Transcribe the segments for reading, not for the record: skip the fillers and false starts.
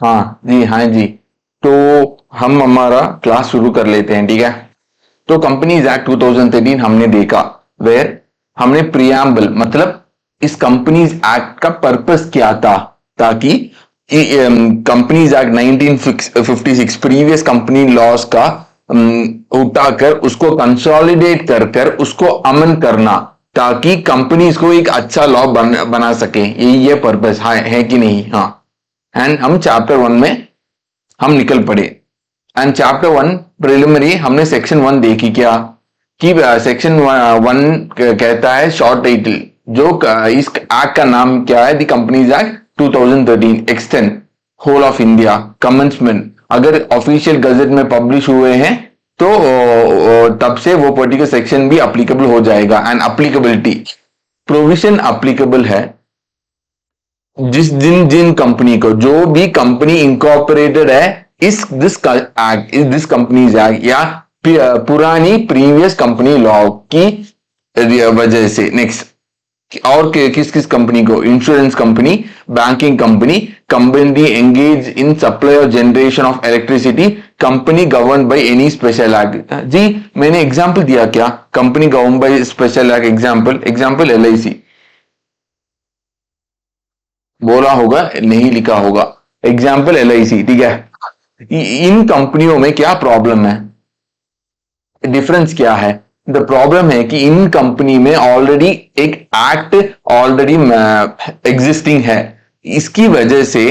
हाँ जी, हाँ जी। तो हम हमारा क्लास शुरू कर लेते हैं, ठीक है। तो कंपनीज एक्ट 2013 हमने देखा, वेयर हमने प्रियम्बल मतलब इस कंपनीज एक्ट का पर्पस क्या था, ताकि companies act 1956 previous company loss का उठाकर उसको कंसोलिडेट कर कर उसको अमन करना, ताकि कंपनीज को एक अच्छा लॉ बना सके। ये पर्पस है कि नहीं? हाँ। एंड हम चैप्टर 1 में हम निकल पड़े। एंड चैप्टर 1 प्रिलिमिनरी हमने सेक्शन 1 देखी क्या, कि सेक्शन 1 कहता है शॉर्ट टाइटल, जो इस एक्ट का नाम क्या है, the companies act 2013 extend whole of India commencement. अगर ऑफिशियल गजट में पब्लिश हुए हैं तो तब से वो पर्टिकुलर सेक्शन भी अप्लीकेबल हो जाएगा। एंड अप्लीकेबिलिटी प्रोविजन अप्लीकेबल है जिस जिन जिन कंपनी को, जो भी कंपनी इंकॉर्पोरेटेड है इस दिस एक्ट, इस दिस कंपनीज एक्ट या पुरानी प्रीवियस कंपनी लॉ की वजह से। नेक्स्ट, और किस किस कंपनी को? Insurance company, banking company, company engage in supply or generation of electricity, company govern by any special act. जी मैंने एग्जांपल दिया क्या, company govern by special act? Example LIC बोला होगा, नहीं लिखा होगा। एग्जाम्पल LIC, ठीक है। इन कंपनियों में क्या प्रॉब्लम है, डिफरेंस क्या है? द प्रॉब्लम है कि इन कंपनी में ऑलरेडी एक एक्ट ऑलरेडी एग्जिस्टिंग है। इसकी वजह से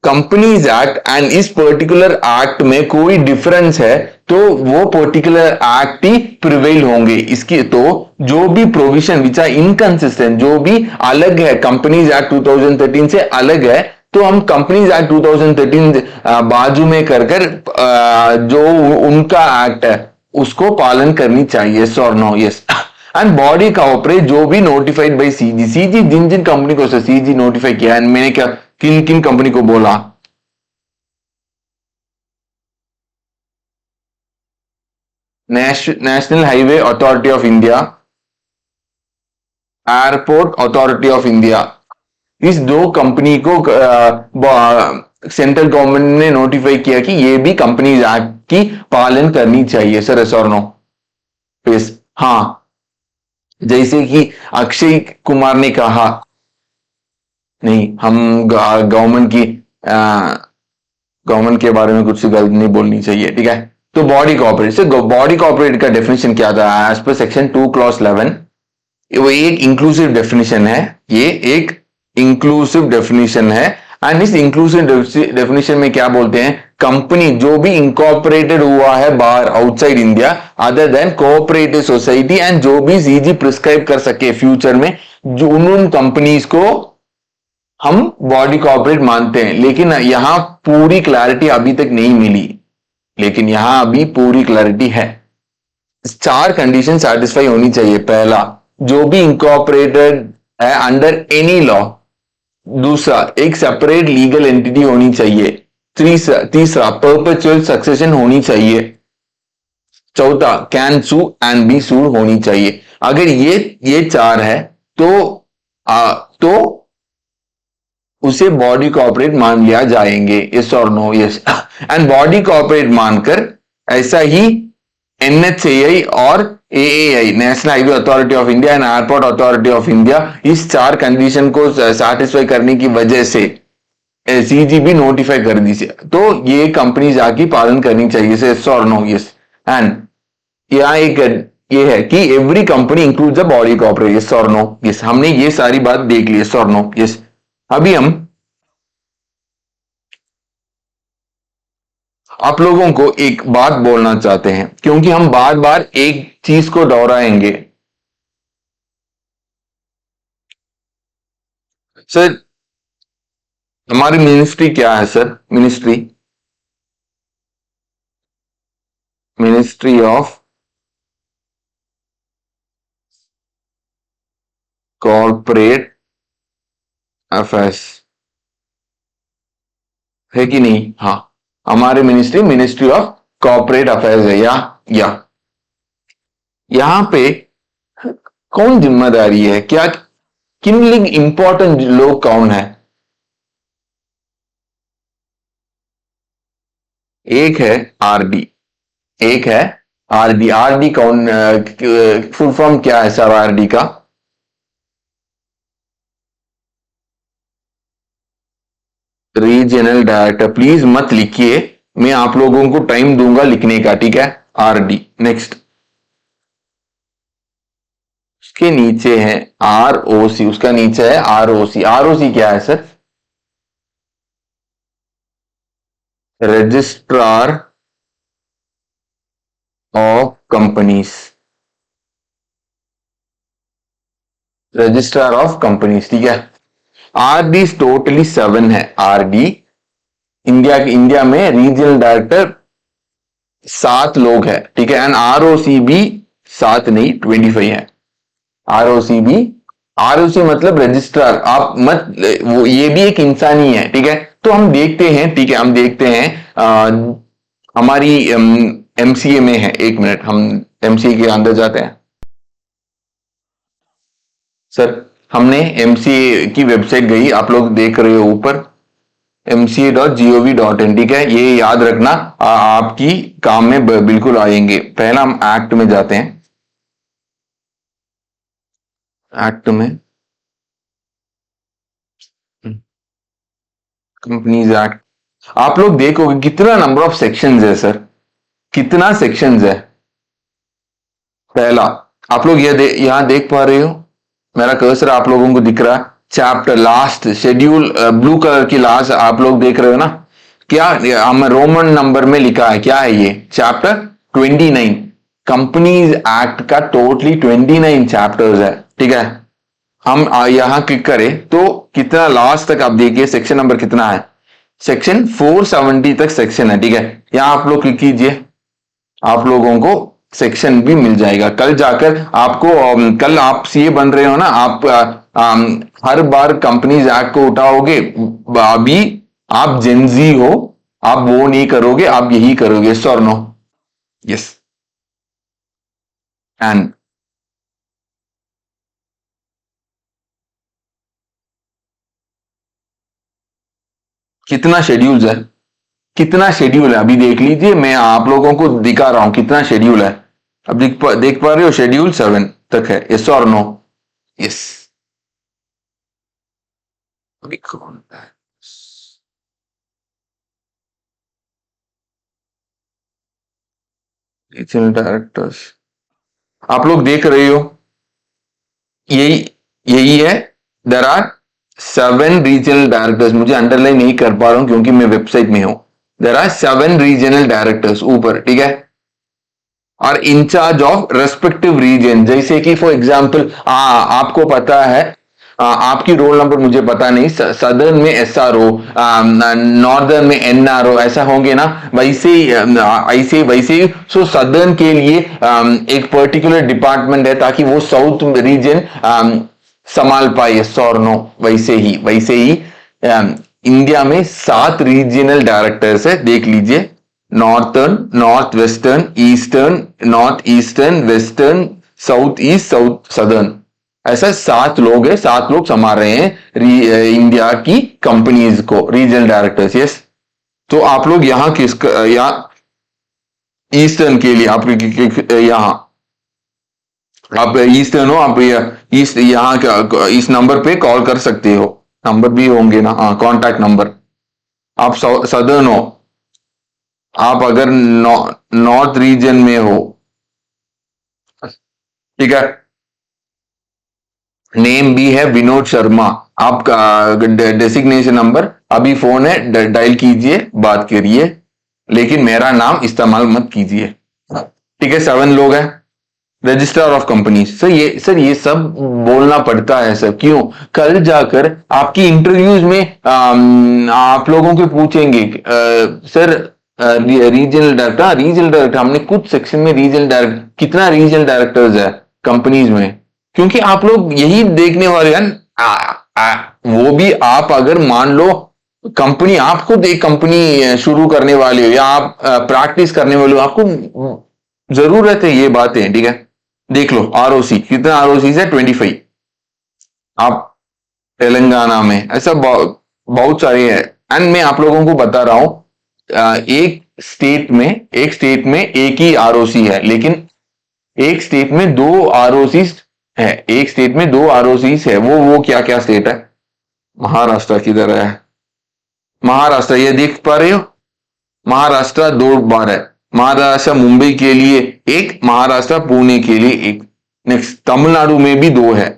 कंपनीज एक्ट एंड इस पर्टिकुलर एक्ट में कोई डिफरेंस है तो वो पर्टिकुलर एक्ट ही प्रिवेल होंगे। इसकी तो जो भी प्रोविजन विच आर इनकंसिस्टेंट, जो भी अलग है कंपनीज एक्ट 2013 से अलग है, तो हम कंपनीज एक्ट 2013 बाजू में कर कर जो उनका एक्ट है उसको पालन करनी चाहिए। यस और no? Yes. And body corporate जो भी नोटिफाइड बाई सीजी, जिन जिन कंपनी को सीजी नोटिफाई किया है, मैंने क्या किन किन कंपनी को बोला? National highway authority of India, airport authority of India. इस दो कंपनी को सेंट्रल गवर्नमेंट ने नोटिफाई किया कि ये भी कंपनीज एक्ट की पालन करनी चाहिए। सर यस और नो? यस। हाँ, जैसे कि अक्षय कुमार ने कहा, नहीं हम गवर्नमेंट की गवर्नमेंट के बारे में कुछ गलत नहीं बोलनी चाहिए, ठीक है। तो बॉडी कॉर्पोरेट से, बॉडी कॉर्पोरेट का डेफिनेशन क्या था एज पर सेक्शन 2 क्लॉज 11? वो एक इंक्लूसिव डेफिनेशन है, ये एक इंक्लूसिव डेफिनेशन है। एंड इस इंक्लूसिव डेफिनेशन में क्या बोलते हैं, कंपनी जो भी इंकॉर्पोरेटेड हुआ है बाहर outside India other than cooperative society, and जो भी सीजी प्रिस्क्राइब कर सके फ्यूचर में, जो उन कंपनीज को हम बॉडी कॉर्पोरेट मानते हैं। लेकिन यहां पूरी क्लैरिटी अभी तक नहीं मिली, लेकिन यहां अभी पूरी क्लैरिटी है। चार कंडीशन सेटिस्फाई होनी चाहिए। पहला, जो भी इंकॉर्पोरेटेड है अंडर एनी लॉ। दूसरा, एक सेपरेट लीगल एंटिटी होनी चाहिए। तीसरा परपेचुअल सक्सेशन होनी चाहिए। चौथा, कैन सू एंड बी सूड होनी चाहिए। अगर ये चार है तो तो उसे बॉडी कॉर्पोरेट मान लिया जाएंगे। यस और no? Yes. And body corporate मानकर ऐसा ही NHAI और AAI national highway authority of India and airport authority of India, इस चार कंडीशन को सेटिस्फाई करने की वजह से CGB नोटिफाई कर दी, तो ये कंपनी जाके पालन करनी चाहिए। यस और नो? यस। एंड यहाँ एक ये है कि every company includes the body corporate. Yes और नो? यस। हमने ये सारी बात देख ली। यस और नो? यस। अभी हम आप लोगों को एक बात बोलना चाहते हैं, क्योंकि हम बार बार एक चीज को दोहराएंगे। सर हमारी मिनिस्ट्री क्या है sir? Ministry of corporate affairs है कि नहीं? हाँ, हमारी मिनिस्ट्री ऑफ कॉर्पोरेट अफेयर्स है। या यहां पे कौन जिम्मेदारी है, क्या किन लिंग इंपॉर्टेंट लोग कौन है? एक है आरडी, एक है आरडी। आरडी कौन, फुल फॉर्म क्या है सर आरडी का? Regional director. प्लीज मत लिखिए, मैं आप लोगों को टाइम दूंगा लिखने का, ठीक है? आरडी। नेक्स्ट, उसके नीचे है आरओसी, उसका नीचे है आरओसी। आरओसी क्या है sir? Registrar of companies, registrar of companies, ठीक है? आरडी टोटली 7 है। आरडी इंडिया में रीजनल डायरेक्टर 7 लोग है, ठीक है? एंड आरओसी भी 7 नहीं 25 है। आरओसी भी, आरओसी मतलब रजिस्ट्रार, आप मत, वो ये भी एक इंसान ही है, ठीक है? तो हम देखते हैं, ठीक है, हम देखते हैं हमारी एमसीए में है। एक मिनट, हम एमसीए के अंदर जाते हैं। सर हमने एमसीए की वेबसाइट गई, आप लोग देख रहे हो ऊपर mca.gov.in, ठीक है? ये याद रखना, आपकी काम में बिल्कुल आएंगे। पहला हम एक्ट में जाते हैं। एक्ट में कंपनीज एक्ट, आप लोग देखोगे कितना नंबर ऑफ सेक्शंस है सर, कितना सेक्शंस है। पहला, आप लोग यहां देख पा रहे हो, मेरा कर्सर आप लोगों को दिख रहा है? Chapter last schedule, blue colour की लास्ट आप लोग देख रहे हो ना? क्या हम रोमन नंबर में लिखा है, क्या है ये? चैप्टर 29। कंपनीज एक्ट का टोटली 29 चैप्टर्स है, ठीक है? हम यहां क्लिक करें तो कितना लास्ट तक आप देखिए, सेक्शन नंबर कितना है? सेक्शन 470 तक सेक्शन है, ठीक है? यहां आप लोग क्लिक कीजिए, आप लोगों को सेक्शन भी मिल जाएगा। कल जाकर आपको, कल आप सीए बन रहे हो ना, आप हर बार कंपनीज एक्ट को उठाओगे, अभी आप जेनजी हो, आप वो नहीं करोगे, आप यही करोगे। यस और नो? यस। एंड कितना शेड्यूल्स है, कितना शेड्यूल है अभी देख लीजिए, मैं आप लोगों को दिखा रहा हूं कितना शेड्यूल है। अब देख पा रहे हो, शेड्यूल 7 तक है। यस और नो? यस। अभी कौन है? रीजनल डायरेक्टर्स आप लोग देख रहे हो, यही यही है। देर आर 7 रीजनल डायरेक्टर्स, मुझे अंडरलाइन नहीं कर पा रहा हूं क्योंकि मैं वेबसाइट में हूं। देर आर 7 रीजनल डायरेक्टर्स ऊपर, ठीक है? और इंचार्ज ऑफ रेस्पेक्टिव रीजन, जैसे कि फॉर एग्जाम्पल आपको पता है, आपकी रोल नंबर मुझे पता नहीं, सदर्न में एसआरओ, नॉर्दर्न में एनआरओ, ऐसा होंगे ना? वैसे ऐसे वैसे सो सदर्न के लिए एक पर्टिकुलर डिपार्टमेंट है ताकि वो साउथ रीजन संभाल पाए। सौर नो? वैसे ही इंडिया में 7 रीजनल डायरेक्टर्स है, देख लीजिए। Northern, north western, eastern, north eastern, western, south east, south southern, ऐसा 7 लोग है, 7 लोग संभाल रहे हैं इंडिया की कंपनीज को, रीजनल डायरेक्टर्स। यस। तो आप लोग यहां यहाँ ईस्टर्न के लिए आप यहां, आप ईस्टर्न हो, आप ईस्ट यहाँ इस नंबर पे कॉल कर सकते हो, नंबर भी होंगे ना? हाँ, कॉन्टैक्ट नंबर। आप सदर्न हो, आप अगर नॉर्थ रीजन में हो, ठीक है? नेम भी है विनोद शर्मा, आपका डेसिग्नेशन नंबर, अभी फोन है, डायल कीजिए, बात करिए, लेकिन मेरा नाम इस्तेमाल मत कीजिए, ठीक है? 7 लोग हैं, रजिस्ट्रार ऑफ कंपनी। सर ये सब बोलना पड़ता है सर, क्यों? कल जाकर आपकी इंटरव्यूज में आप लोगों के पूछेंगे, sir regional director, regional director, हमने कुछ सेक्शन में रीजनल डायरेक्टर, कितना रीजनल डायरेक्टर्स है कंपनीज में? क्योंकि आप लोग यही देखने वाले हैं। वो भी आप अगर मान लो कंपनी, आप खुद एक कंपनी शुरू करने वाले हो या आप प्रैक्टिस करने वाले हो, आपको जरूरत है ये बातें, ठीक है? देख लो आरओसी, कितना आरओसी है? 25। आप तेलंगाना में ऐसा बहुत सारे हैं। एंड मैं आप लोगों को बता रहा हूं, एक स्टेट में एक ही आरओसी है, लेकिन एक स्टेट में दो आरओसी है, एक स्टेट में दो आरओसी है, वो क्या क्या स्टेट है? महाराष्ट्र किधर है? महाराष्ट्र, ये देख पा रहे हो? महाराष्ट्र दो बार है। महाराष्ट्र मुंबई के लिए एक, महाराष्ट्र पुणे के लिए एक। नेक्स्ट तमिलनाडु में भी दो है,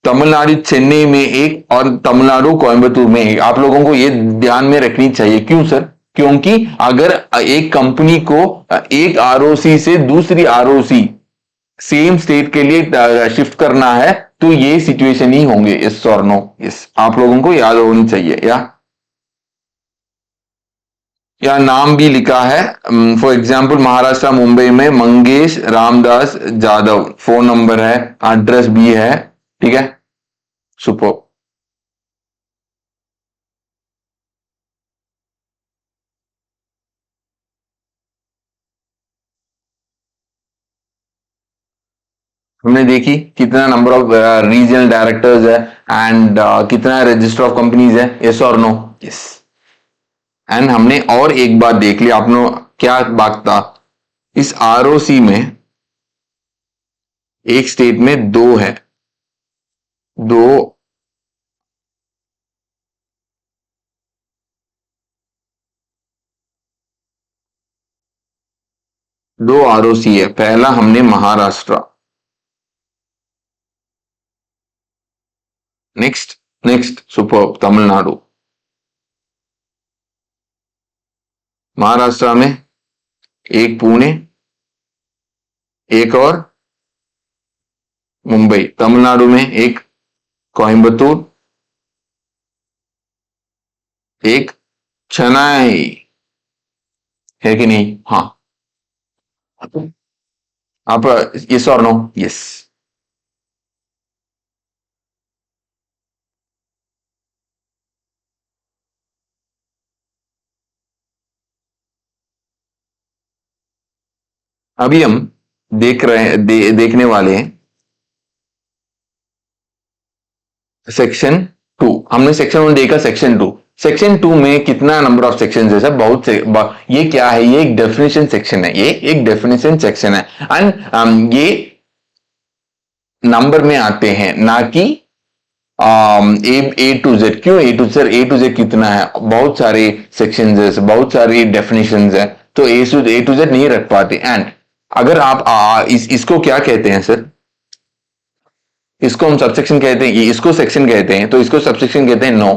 तमिलनाडु चेन्नई में एक और तमिलनाडु कोयम्बतूर में एक। आप लोगों को ये ध्यान में रखनी चाहिए। क्यों सर? क्योंकि अगर एक कंपनी को एक आरओसी से दूसरी आरओसी सेम स्टेट के लिए शिफ्ट करना है तो ये सिचुएशन ही होंगे। यस और नो? यस, आप लोगों को याद होनी चाहिए। या नाम भी लिखा है, फॉर एग्जाम्पल महाराष्ट्र मुंबई में मंगेश रामदास जाधव, फोन नंबर है, एड्रेस भी है। ठीक है, सुपर। हमने देखी कितना नंबर ऑफ रीजनल डायरेक्टर्स है एंड कितना रजिस्टर ऑफ कंपनीज है। यस और नो? यस। एंड हमने और एक बात देख ली, आपने क्या बात था, इस आरओसी में एक स्टेट में दो है, दो दो आरओसी है। पहला हमने Maharashtra, next next super Tamil Nadu. Maharashtra में एक पुणे, एक और मुंबई। तमिलनाडु में एक कोयम्बतूर, एक चेन्नई, है कि नहीं? हाँ। आप यस और नो? यस। अभी हम देख रहे हैं, देखने वाले हैं सेक्शन टू। हमने सेक्शन वन देखा, सेक्शन टू। सेक्शन टू में कितना नंबर ऑफ सेक्शन है सर? बहुत से। ये क्या है? ये एक डेफिनेशन सेक्शन है, ये एक डेफिनेशन सेक्शन है। एंड ये नंबर में आते हैं, ना कि ए टू जेड। क्यों A to Z? A to Z कितना है? बहुत सारे सेक्शन है, बहुत सारी डेफिनेशन है, तो ए टू जेड नहीं रख पाते। एंड अगर आप इसको क्या कहते हैं सर? इसको हम सबसेक्शन कहते हैं, इसको सेक्शन कहते हैं, तो इसको सबसेक्शन कहते हैं? नो।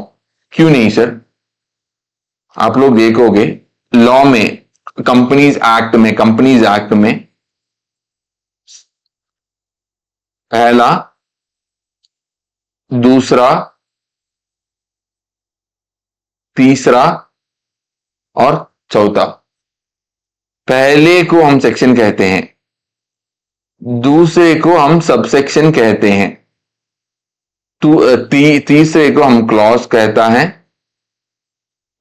क्यों नहीं सर? आप लोग देखोगे लॉ में, कंपनीज एक्ट में पहला, दूसरा, तीसरा और चौथा, पहले को हम सेक्शन कहते हैं, दूसरे को हम सबसेक्शन कहते हैं, तीसरे को हम क्लॉज कहता है,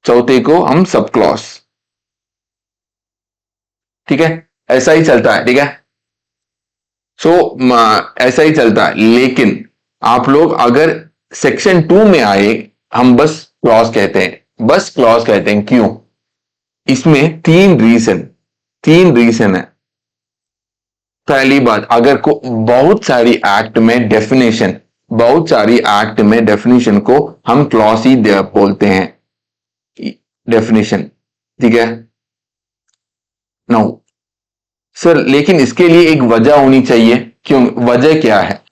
चौथे को हम सब क्लॉज। ठीक है, ऐसा ही चलता है। ठीक है, सो ऐसा ही चलता है। लेकिन आप लोग अगर सेक्शन टू में आए, हम बस क्लॉज कहते हैं, बस क्लॉज कहते हैं। क्यों? इसमें तीन रीजन है। पहली बात, अगर को बहुत सारी एक्ट में डेफिनेशन, बहुत सारी एक्ट में डेफिनेशन को हम क्लॉज ही बोलते हैं, डेफिनेशन। ठीक है, नो सर, लेकिन इसके लिए एक वजह होनी चाहिए। क्यों? वजह क्या है?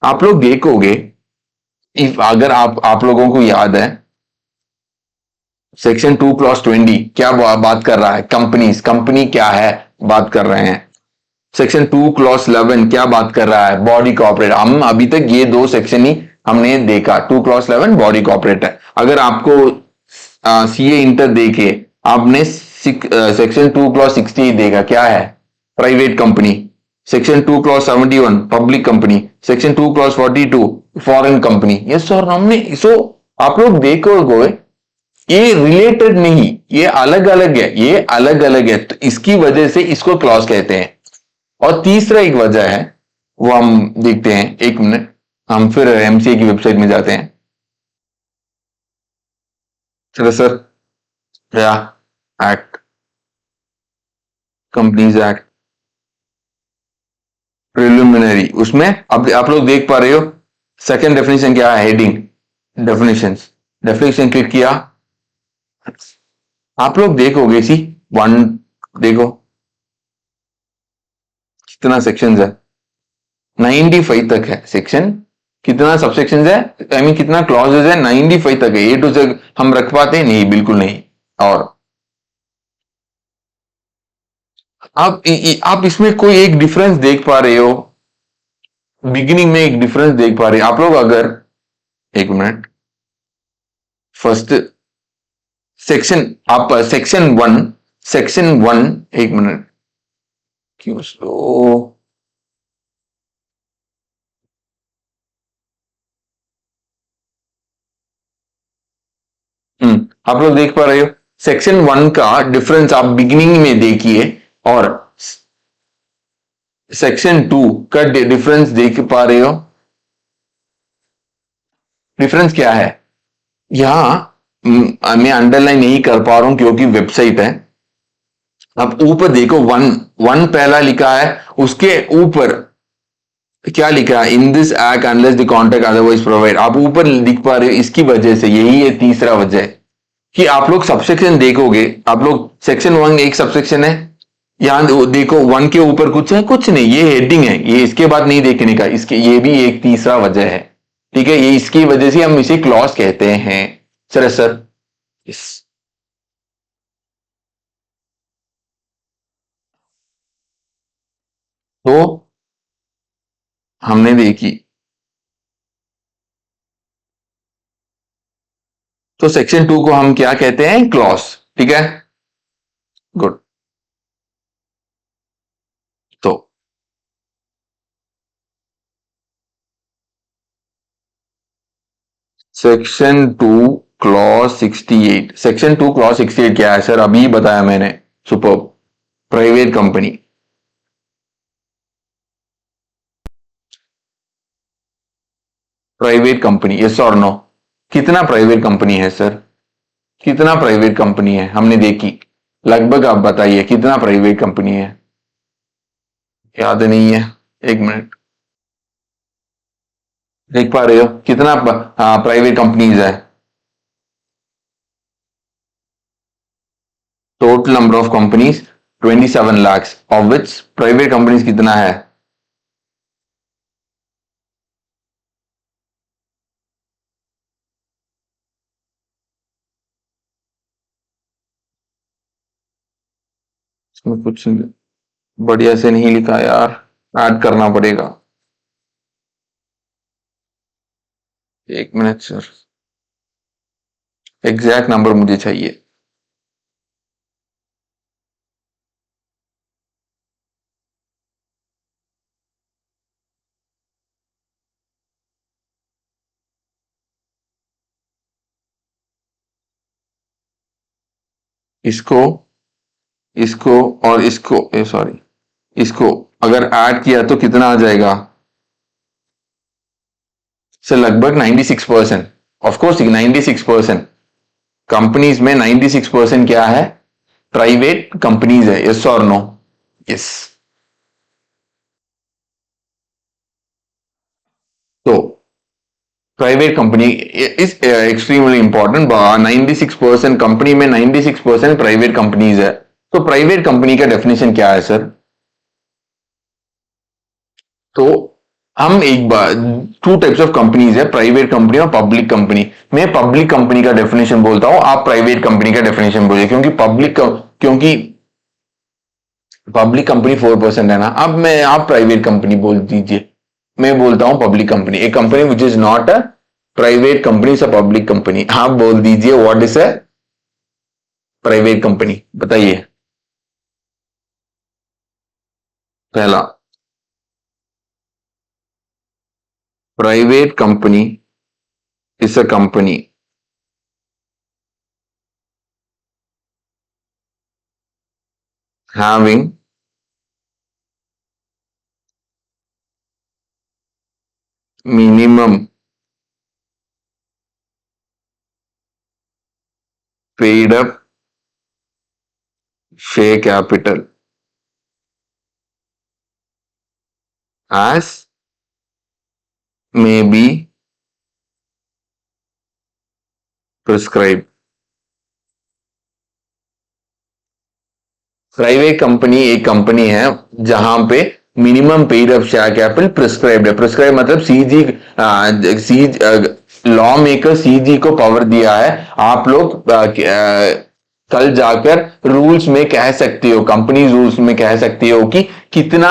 आप लोग देखोगे, अगर आप लोगों को याद है, सेक्शन 2 क्लॉज 20 क्या बात कर रहा है? कंपनी क्या है बात कर रहे हैं। सेक्शन 2 क्लॉज 11 क्या बात कर रहा है? Body corporate. हम अभी तक ये दो सेक्शन ही हमने देखा, 2 क्लॉज 11 बॉडी कॉर्पोरेट है। अगर आपको सीए इंटर देखे, आपने सेक्शन 2 क्लॉज 60 देखा, क्या है? Private company. Section 2 clause 71 public company. Section 2 clause 42 foreign company. ये सर हमने, सो आप लोग देखोगे ये रिलेटेड नहीं, ये अलग अलग है, ये अलग अलग है, तो इसकी वजह से इसको क्लॉज कहते हैं। और तीसरा एक वजह है, वो हम देखते हैं। एक मिनट, हम फिर एमसीए की वेबसाइट में जाते हैं। चलो सर, या एक्ट कंपनीज एक्ट प्रिलिमिनरी, उसमें अब आप लोग देख पा रहे हो सेकंड डेफिनेशन क्या है, हेडिंग डेफिनेशंस, डेफिनेशन क्लिक किया, आप लोग देखोगे सी वन, देखो कितना सेक्शन है, 95 तक है सेक्शन, कितना सबसेक्शन है, आई मीन कितना क्लॉजेज है, 95 तक है, ए टू जेड हम रख पाते हैं नहीं, बिल्कुल नहीं। और आप इसमें कोई एक डिफरेंस देख पा रहे हो, बिगिनिंग में एक डिफरेंस देख पा रहे हो आप लोग, अगर एक मिनट, फर्स्ट सेक्शन, आप सेक्शन वन, एक मिनट, क्यों स्लो, आप लोग देख पा रहे हो सेक्शन वन का डिफरेंस आप बिगिनिंग में देखिए, और सेक्शन टू का डिफरेंस देख पा रहे हो, डिफरेंस क्या है यहां, मैं अंडरलाइन नहीं कर पा रहा हूं क्योंकि वेबसाइट है, आप ऊपर देखो, वन वन पहला लिखा है, उसके ऊपर क्या लिखा है, in this act unless the contract otherwise provide, आप ऊपर लिख पा रहे हो, इसकी वजह से यही है तीसरा वजह कि आप लोग सबसेक्शन देखोगे, आप लोग सेक्शन वन एक सबसेक्शन है, यहां देखो वन के ऊपर कुछ है, कुछ नहीं, ये हेडिंग है, ये इसके बाद नहीं देखने का, इसके ये भी एक तीसरा वजह है, ठीक है, ये इसकी वजह से हम इसे क्लॉज कहते हैं, सर इस, तो हमने देखी, तो सेक्शन टू को हम क्या कहते हैं, क्लॉज, ठीक है, गुड, तो section two clause 68, section two clause 68 क्या है सर, अभी बताया मैंने, super, private company, private company, yes और नो, कितना प्राइवेट कंपनी है सर, कितना प्राइवेट कंपनी है हमने देखी, लगभग आप बताइए कितना प्राइवेट कंपनी है, याद नहीं है, एक मिनट, देख पा रहे हो कितना प्राइवेट कंपनीज है, total number of companies 27 lakhs, of which private companies कितना है, इसमें कुछ बढ़िया से नहीं लिखा यार, ऐड करना पड़ेगा, एक मिनट सर, एग्जैक्ट नंबर मुझे चाहिए, इसको, इसको और इसको, सॉरी, इसको अगर ऐड किया तो कितना आ जाएगा सर, लगभग 96%, ऑफकोर्स 96%, कंपनीज में 96% क्या है, प्राइवेट कंपनीज है, यस और नो, यस, तो private company is extremely important, 96% company में 96% प्राइवेट कंपनीज है, तो प्राइवेट कंपनी का डेफिनेशन क्या है सर, तो हम एक बार, टू टाइप्स ऑफ कंपनीज है, प्राइवेट कंपनी और पब्लिक कंपनी, मैं पब्लिक कंपनी का डेफिनेशन बोलता हूं, आप प्राइवेट कंपनी का डेफिनेशन बोलिए, क्योंकि पब्लिक कंपनी 4% है ना, अब मैं, आप प्राइवेट कंपनी बोल दीजिए, मैं बोलता हूं पब्लिक कंपनी, एक company which is not a private company, is a public company, आप बोल दीजिए what is a private company, बताइए, पहला, private company is a company having minimum paid up share capital as may be prescribed. Private company एक company है जहां पे minimum paid up share capital prescribed है। प्रिस्क्राइब मतलब सीजी, लॉ मेकर सीजी को power दिया है। आप लोग कल जाकर रूल्स में कह सकते हो, कंपनी रूल्स में कह सकते हो कि कितना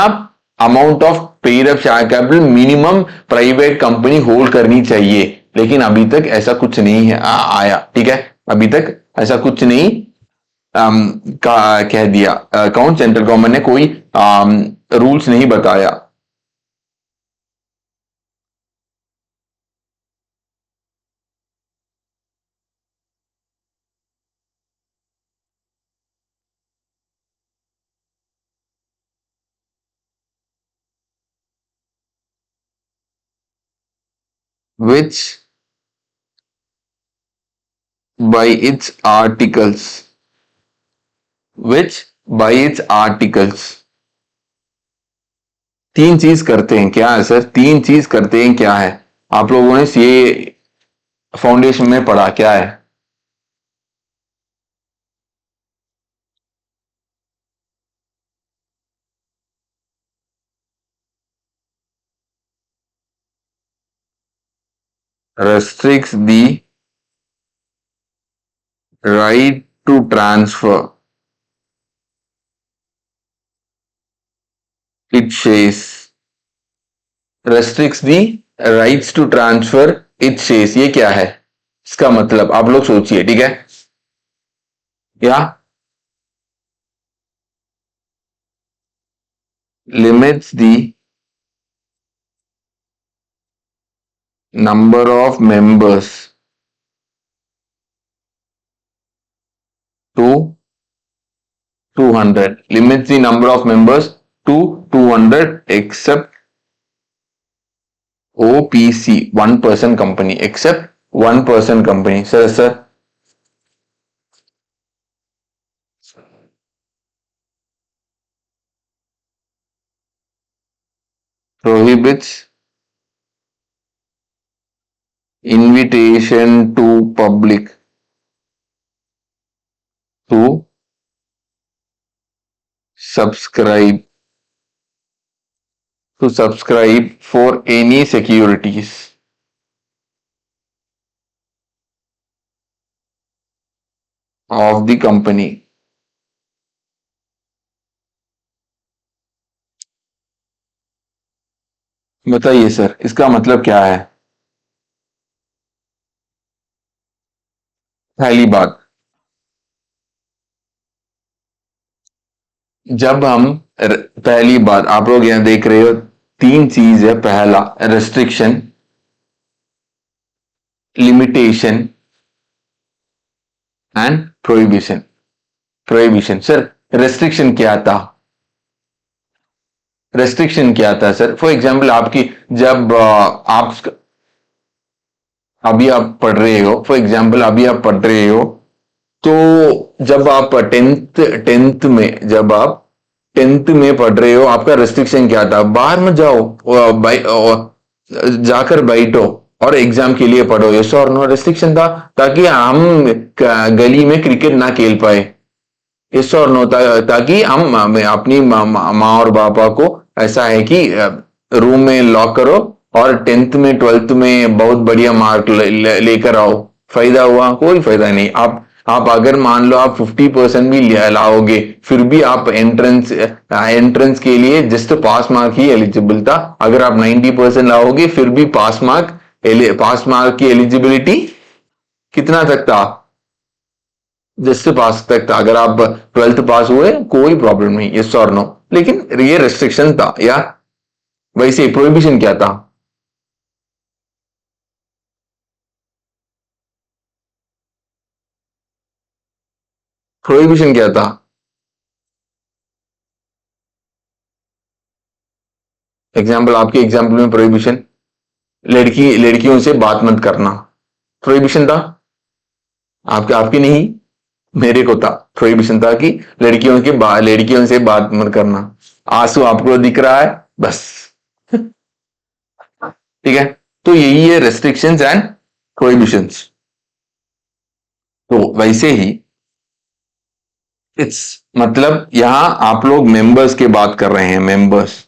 amount of paid up share capital minimum private company hold करनी चाहिए। लेकिन अभी तक ऐसा कुछ नहीं है आया, ठीक है, अभी तक ऐसा कुछ नहीं कह दिया। कौन, सेंट्रल गवर्नमेंट ने कोई रूल्स नहीं बताया। which by its articles which by its articles तीन चीज करते हैं। क्या है सर? तीन चीज करते हैं, क्या है? आप लोगों ने ये फाउंडेशन में पढ़ा, क्या है? restricts the right to transfer its shares, restricts the rights to transfer its shares। ये क्या है? इसका मतलब आप लोग सोचिए, ठीक है? या limits the number of members to 200, limits the number of members to 200 except OPC, one person company, except one person company। sir prohibits invitation to public to subscribe for any securities of the company। बताइए sir, इसका मतलब क्या है? पहली बात, जब हम पहली बात आप लोग यहां देख रहे हो, तीन चीज है। पहला restriction, limitation and prohibition. Prohibition sir, restriction क्या था? रेस्ट्रिक्शन क्या था सर? फॉर एग्जाम्पल आपकी, जब आप अभी आप पढ़ रहे हो, फॉर एग्जाम्पल अभी आप पढ़ रहे हो, तो जब आप टेंथ में, जब आप टेंथ में पढ़ रहे हो, आपका रेस्ट्रिक्शन क्या था? बाहर मत जाओ, जाकर बैठो और एग्जाम के लिए पढ़ो। यस और नो रेस्ट्रिक्शन था, ताकि हम गली में क्रिकेट ना खेल पाए। यस और नो, ताकि हम अपनी माँ और पापा को ऐसा है कि रूम में लॉक करो और टेंथ में ट्वेल्थ में बहुत बढ़िया मार्क लेकर आओ। फायदा हुआ? कोई फायदा नहीं। आप अगर मान लो आप 50% भी लाओगे, फिर भी आप एंट्रेंस के लिए जस्ट पास मार्क ही एलिजिबल था। अगर आप 90% लाओगे, फिर भी पास मार्क की एलिजिबिलिटी कितना तक था? जस्ट पास तक था। अगर आप ट्वेल्थ पास हुए, कोई प्रॉब्लम नहीं, यस और नो। लेकिन ये रेस्ट्रिक्शन था। या वैसे प्रोहिबिशन क्या था? प्रोहिबिशन क्या था? एग्जाम्पल, आपके एग्जाम्पल में प्रोहिबिशन, लड़कियों से बात मत करना, प्रोहिबिशन था। आपके नहीं, मेरे को था। प्रोहिबिशन था कि लड़कियों से बात मत करना। आंसू आपको दिख रहा है, बस ठीक है, तो यही है रेस्ट्रिक्शंस एंड प्रोहिबिशंस। तो वैसे ही इट्स मतलब यहां आप लोग मेंबर्स की बात कर रहे हैं, मेंबर्स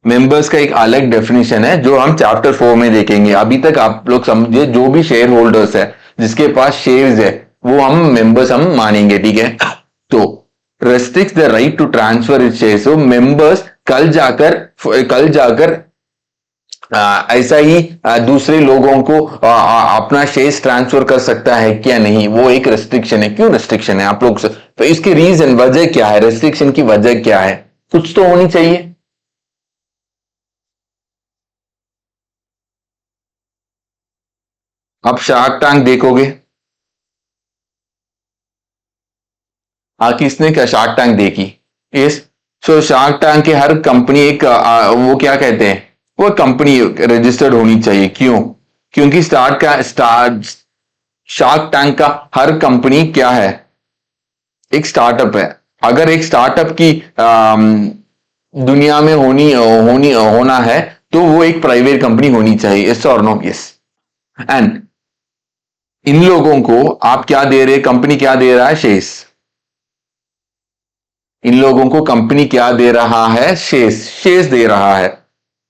मेंबर्स का एक अलग डेफिनेशन है जो हम चैप्टर 4 में देखेंगे। अभी तक आप लोग समझिए जो भी शेयर होल्डर्स है, जिसके पास शेयर्स है, वो हम मेंबर्स हम मानेंगे, ठीक है। तो restrict the right to transfer it share, so members कल जाकर ऐसा ही दूसरे लोगों को अपना शेयर्स ट्रांसफर कर सकता है क्या, नहीं, वो एक रेस्ट्रिक्शन है। क्यों रेस्ट्रिक्शन है आप लोग तो इसकी रीजन, वजह क्या है, रेस्ट्रिक्शन की वजह क्या है, कुछ तो होनी चाहिए। आप शार्क टैंक देखोगे, किसने क्या शार्क टैंक देखी? यस। सो शार्क टैंक के हर कंपनी एक वो क्या कहते हैं, वो कंपनी रजिस्टर्ड होनी चाहिए। क्यों? क्योंकि शार्क टैंक का हर कंपनी क्या है, एक स्टार्टअप है। अगर एक स्टार्टअप की दुनिया में होना है, तो वो एक प्राइवेट कंपनी होनी चाहिए। यस और नो? यस। एंड इन लोगों को आप क्या दे रहे, कंपनी क्या दे रहा है, शेयर्स। इन लोगों को कंपनी क्या दे रहा है, शेयर्स, शेयर्स दे रहा है,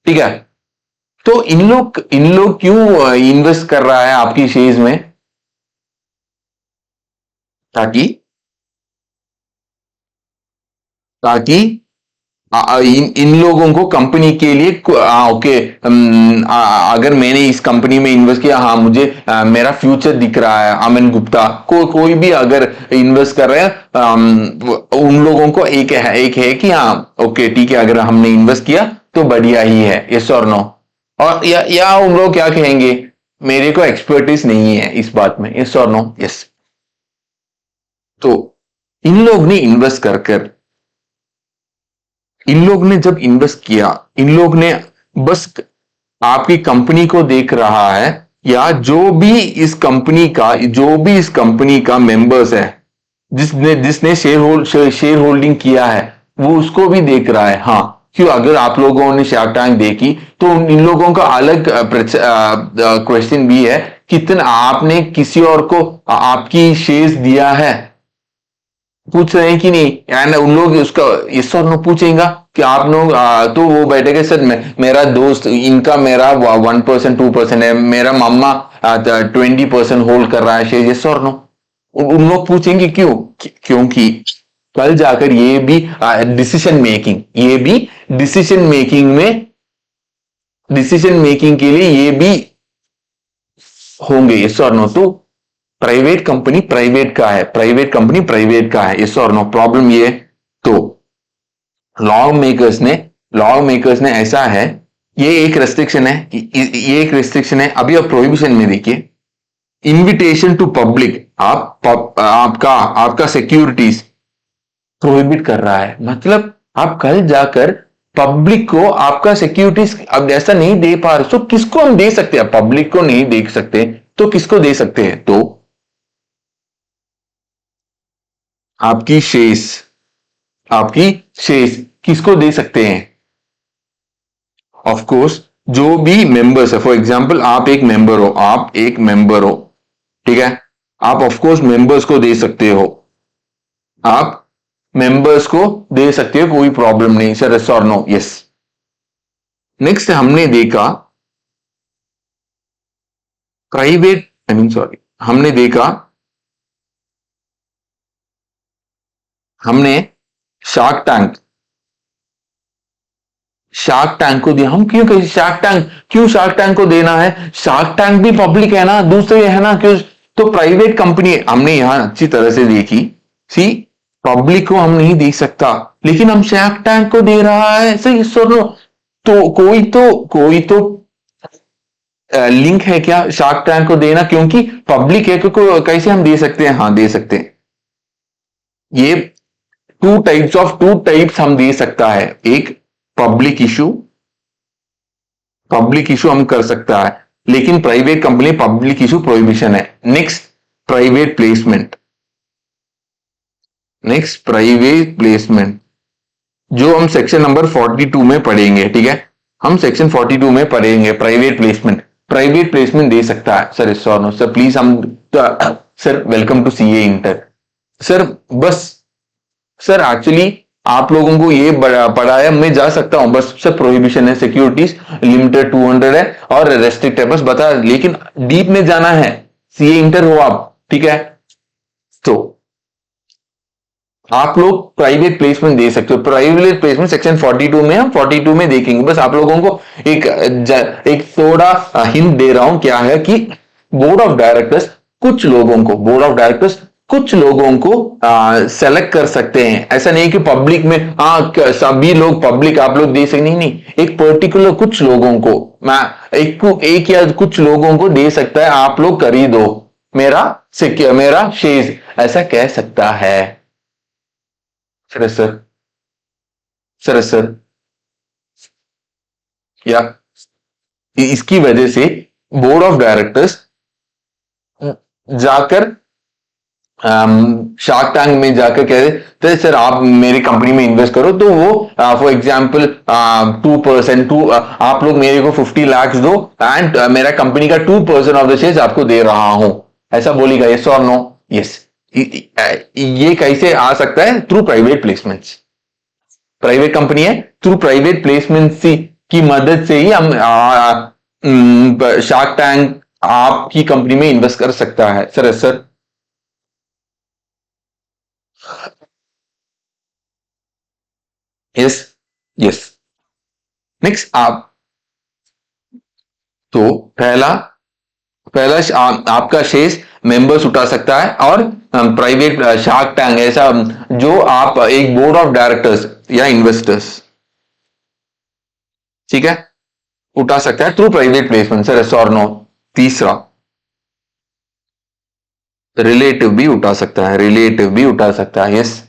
ठीक है। तो इन लोग क्यों इन्वेस्ट कर रहा है आपकी शेयर्स में? ताकि ताकि इन लोगों को कंपनी के लिए ओके, अगर मैंने इस कंपनी में इन्वेस्ट किया, हाँ मुझे मेरा फ्यूचर दिख रहा है, अमन गुप्ता कोई भी अगर इन्वेस्ट कर रहे हैं, उन लोगों को एक है कि हाँ ओके ठीक है, अगर हमने इन्वेस्ट किया तो बढ़िया ही है। यस और नो? और या उन लोग क्या कहेंगे, मेरे को एक्सपर्टीज नहीं है इस बात में। यस और नो? यस। तो इन लोग ने इन्वेस्ट कर कर इन लोग ने जब इन्वेस्ट किया, इन लोग ने बस आपकी कंपनी को देख रहा है, या जो भी इस कंपनी का मेंबर्स है, जिसने जिसने शेयर होल्डिंग किया है, वो उसको भी देख रहा है। हाँ, क्यों? अगर आप लोगों ने शार्क टैंक देखी तो इन लोगों का अलग क्वेश्चन भी है, कितना आपने किसी और को आपकी शेयर्स दिया है, पूछ रहे हैं कि नहीं? एंड उन लोग उसका यस और नो पूछेगा कि आप लोग तो वो बैठेगा, सर मेरा दोस्त इनका मेरा 1% 2% है, मेरा मामा 20% होल्ड कर रहा है शेयर। यस और नो? उन लोग पूछेंगे क्यों? क्योंकि कल जाकर ये भी डिसीजन मेकिंग में डिसीजन मेकिंग के लिए ये भी होंगे। यस और नो? तो प्राइवेट कंपनी प्राइवेट का है, प्राइवेट कंपनी प्राइवेट का है। यस और नो? प्रॉब्लम ये, तो लॉ मेकर्स ने ऐसा है, ये एक रेस्ट्रिक्शन है, ये एक रेस्ट्रिक्शन है। अभी आप प्रोहिबिशन में देखिए, इनविटेशन टू पब्लिक, आपका सिक्योरिटीज प्रोहिबिट कर रहा है। मतलब आप कल जाकर पब्लिक को आपका सिक्योरिटीज अब ऐसा नहीं दे पा रहे, तो किसको हम दे सकते हैं? पब्लिक को नहीं दे सकते तो किसको दे सकते हैं? तो आपकी शेष आपकी शेष किसको दे सकते हैं? ऑफ कोर्स जो भी मेंबर्स है, फॉर एग्जांपल आप एक मेंबर हो, ठीक है, आप ऑफ कोर्स मेंबर्स को दे सकते हो, आप मेंबर्स को दे सकते हो, कोई प्रॉब्लम नहीं सर। यस और नो? यस। नेक्स्ट हमने देखा प्राइवेट, आई मीन सॉरी, हमने देखा हमने शार्क टैंक शार्क टैंक को दिया। हम क्यों कहे शार्क टैंक को देना है? शार्क टैंक भी पब्लिक है ना, दूसरे है ना, क्यों? तो प्राइवेट कंपनी हमने यहां अच्छी तरह से देखी, सी, पब्लिक को हम नहीं दे सकता, लेकिन हम शार्क टैंक को दे रहा है, सही सुनो। तो कोई तो लिंक है क्या शार्क टैंक को देना? क्योंकि पब्लिक है, क्योंकि कैसे हम दे सकते हैं? हाँ दे सकते हैं। ये टू टाइप्स हम दे सकता है। एक पब्लिक इशू हम कर सकता है, लेकिन private company public issue prohibition है। नेक्स्ट प्राइवेट प्लेसमेंट जो हम सेक्शन नंबर 42 में पढ़ेंगे, ठीक है। हम सेक्शन 42 में पढ़ेंगे प्राइवेट प्लेसमेंट। प्राइवेट प्लेसमेंट दे सकता है सर, इस और नो सर प्लीज हम sir welcome to CA inter sir. बस सर एक्चुअली आप लोगों को ये पढ़ाया, मैं जा सकता हूं, बस सर प्रोहिबिशन है, सिक्योरिटीज लिमिटेड 200 है और रेस्ट्रिक्ट है, बस बता, लेकिन डीप में जाना है, सीए इंटर हो आप, ठीक है। तो आप लोग प्राइवेट प्लेसमेंट दे सकते हो। प्राइवेट प्लेसमेंट सेक्शन 42 में, हम 42 में देखेंगे। बस आप लोगों को एक थोड़ा हिंट दे रहा हूं, क्या है कि बोर्ड ऑफ डायरेक्टर्स कुछ लोगों को सेलेक्ट कर सकते हैं। ऐसा नहीं कि पब्लिक में सभी लोग पब्लिक आप लोग दे सकते, नहीं नहीं, एक पर्टिकुलर कुछ लोगों को, मैं एक या कुछ लोगों को दे सकता है, आप लोग खरीदो मेरा शेयर, ऐसा कह सकता है सर। सर या इसकी वजह से बोर्ड ऑफ डायरेक्टर्स जाकर शार्क टैंक में जाकर कह रहे सर आप मेरी कंपनी में इन्वेस्ट करो, तो वो फॉर एग्जांपल 2% आप लोग मेरे को 50 लाख दो एंड मेरा कंपनी का 2% ऑफ द शेयर्स आपको दे रहा हूं, ऐसा बोलेगा, यस और नो? यस। ये कैसे आ सकता है? Through private placements. Private company है, थ्रू प्राइवेट प्लेसमेंट की मदद से ही हम शार्क टैंक आपकी कंपनी में इन्वेस्ट कर सकता है sir. Sir yes yes. Next आप, तो पहला पहला आपका शेष मेंबर्स उठा सकता है, और प्राइवेट शार्क टैंक ऐसा जो आप एक बोर्ड ऑफ डायरेक्टर्स या इन्वेस्टर्स, ठीक है, उठा सकता है through private placement sir, yes और नो? तीसरा रिलेटिव भी उठा सकता है, रिलेटिव भी उठा सकता है, यस।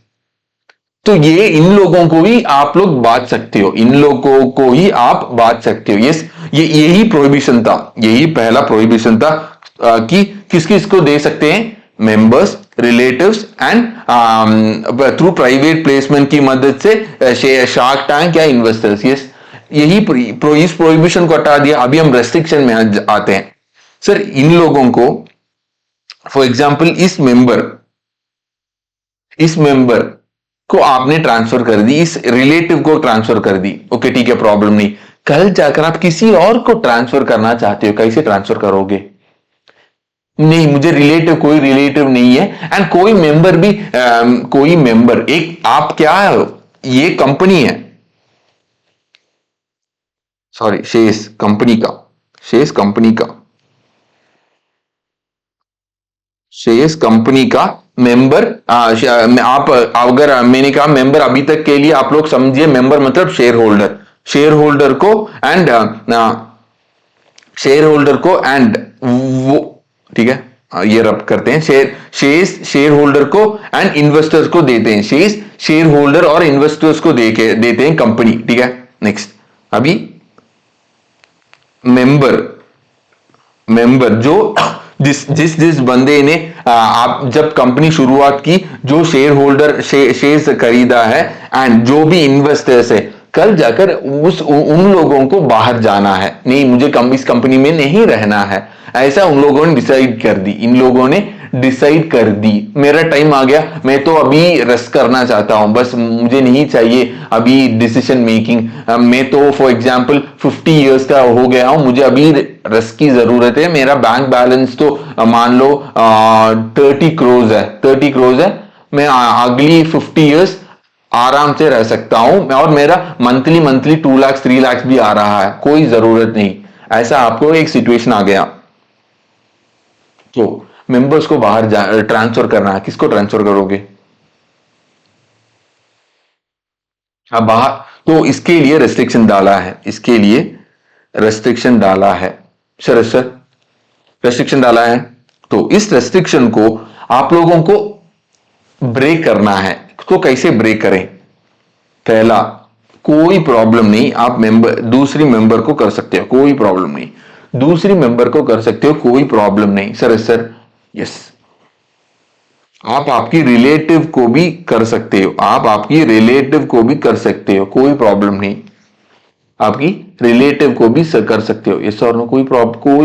तो ये इन लोगों को ही आप लोग बांट सकते हो, इन लोगों को ही आप बांट सकते हो, यस। ये यही प्रोहिबिशन था, यही पहला प्रोहिबिशन था कि किस किस को दे सकते हैं, members, relatives and through private placement की मदद से शार्क टैंक या इन्वेस्टर्स, यस। यही इस प्रोहिबिशन को हटा दिया। अभी हम रेस्ट्रिक्शन में आते हैं सर। इन लोगों को फॉर एग्जाम्पल इस मेंबर को आपने ट्रांसफर कर दी, इस रिलेटिव को ट्रांसफर कर दी, ओके ठीक है, प्रॉब्लम नहीं। कल जाकर आप किसी और को ट्रांसफर करना चाहते हो, कैसे ट्रांसफर करोगे? नहीं, मुझे कोई रिलेटिव नहीं है एंड कोई मेंबर भी कोई मेंबर, एक आप क्या है, ये कंपनी है, सॉरी शेयर्स कंपनी का, शेयर्स कंपनी का, शेयर्स कंपनी का मेंबर, आप अगर मैंने कहा मेंबर, अभी तक के लिए आप लोग समझिए मेंबर मतलब शेयर होल्डर, शेयर होल्डर को एंड शेयर होल्डर को एंड वो, ठीक है, ये रब करते हैं, शेयर होल्डर को एंड इन्वेस्टर्स को देते हैं, शेयर होल्डर और इन्वेस्टर्स को देते हैं कंपनी, ठीक है। नेक्स्ट, अभी मेंबर जो जिस बंदे ने आप जब कंपनी शुरुआत की, जो शेयर होल्डर शेयर्स खरीदा है एंड जो भी इन्वेस्टर्स है, कल जाकर उन लोगों को बाहर जाना है, नहीं मुझे इस कंपनी में नहीं रहना है, ऐसा उन लोगों ने डिसाइड कर दी, इन लोगों ने डिसाइड कर दी, मेरा टाइम आ गया, मैं तो अभी रेस्ट करना चाहता हूं, बस मुझे नहीं चाहिए अभी डिसीजन मेकिंग, मैं तो फॉर एग्जांपल 50 इयर्स का हो गया हूं, मुझे अभी रेस्ट की जरूरत है, मेरा बैंक बैलेंस तो मान लो 30 करोड़ है, मैं अगली 50 इयर्स आराम से रह सकता हूं, और मेरा मंथली 2 लाख 3 लाख भी आ रहा है, कोई जरूरत नहीं। ऐसा आपको एक सिचुएशन आ गया, तो मेंबर्स को बाहर ट्रांसफर करना है, किसको ट्रांसफर करोगे? अब बाहर, तो इसके लिए रेस्ट्रिक्शन डाला है, इसके लिए रेस्ट्रिक्शन डाला है सर रेस्ट्रिक्शन डाला है। तो इस रेस्ट्रिक्शन को आप लोगों को ब्रेक करना है, तो कैसे ब्रेक करें? पहला, कोई प्रॉब्लम नहीं, आप दूसरी मेंबर को कर सकते हो, कोई प्रॉब्लम नहीं, दूसरी मेंबर को कर सकते हो, कोई प्रॉब्लम नहीं सर। यस, आप आपकी रिलेटिव को भी कर सकते हो, आप आपकी रिलेटिव को भी कर सकते हो, कोई प्रॉब्लम नहीं। आपकी रिलेटिव को भी कर सकते हो, यस और नो, कोई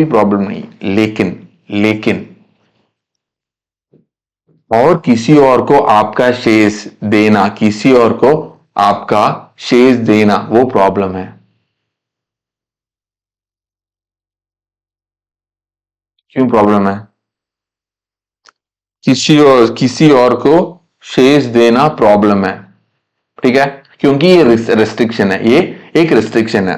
प्रॉब्लम नहीं। लेकिन लेकिन और किसी और को आपका शेष देना, किसी और को आपका शेष देना, वो प्रॉब्लम है। क्यों प्रॉब्लम है? किसी और को शेष देना प्रॉब्लम है, ठीक है, क्योंकि ये रिस्ट्रिक्शन है, ये एक रिस्ट्रिक्शन है।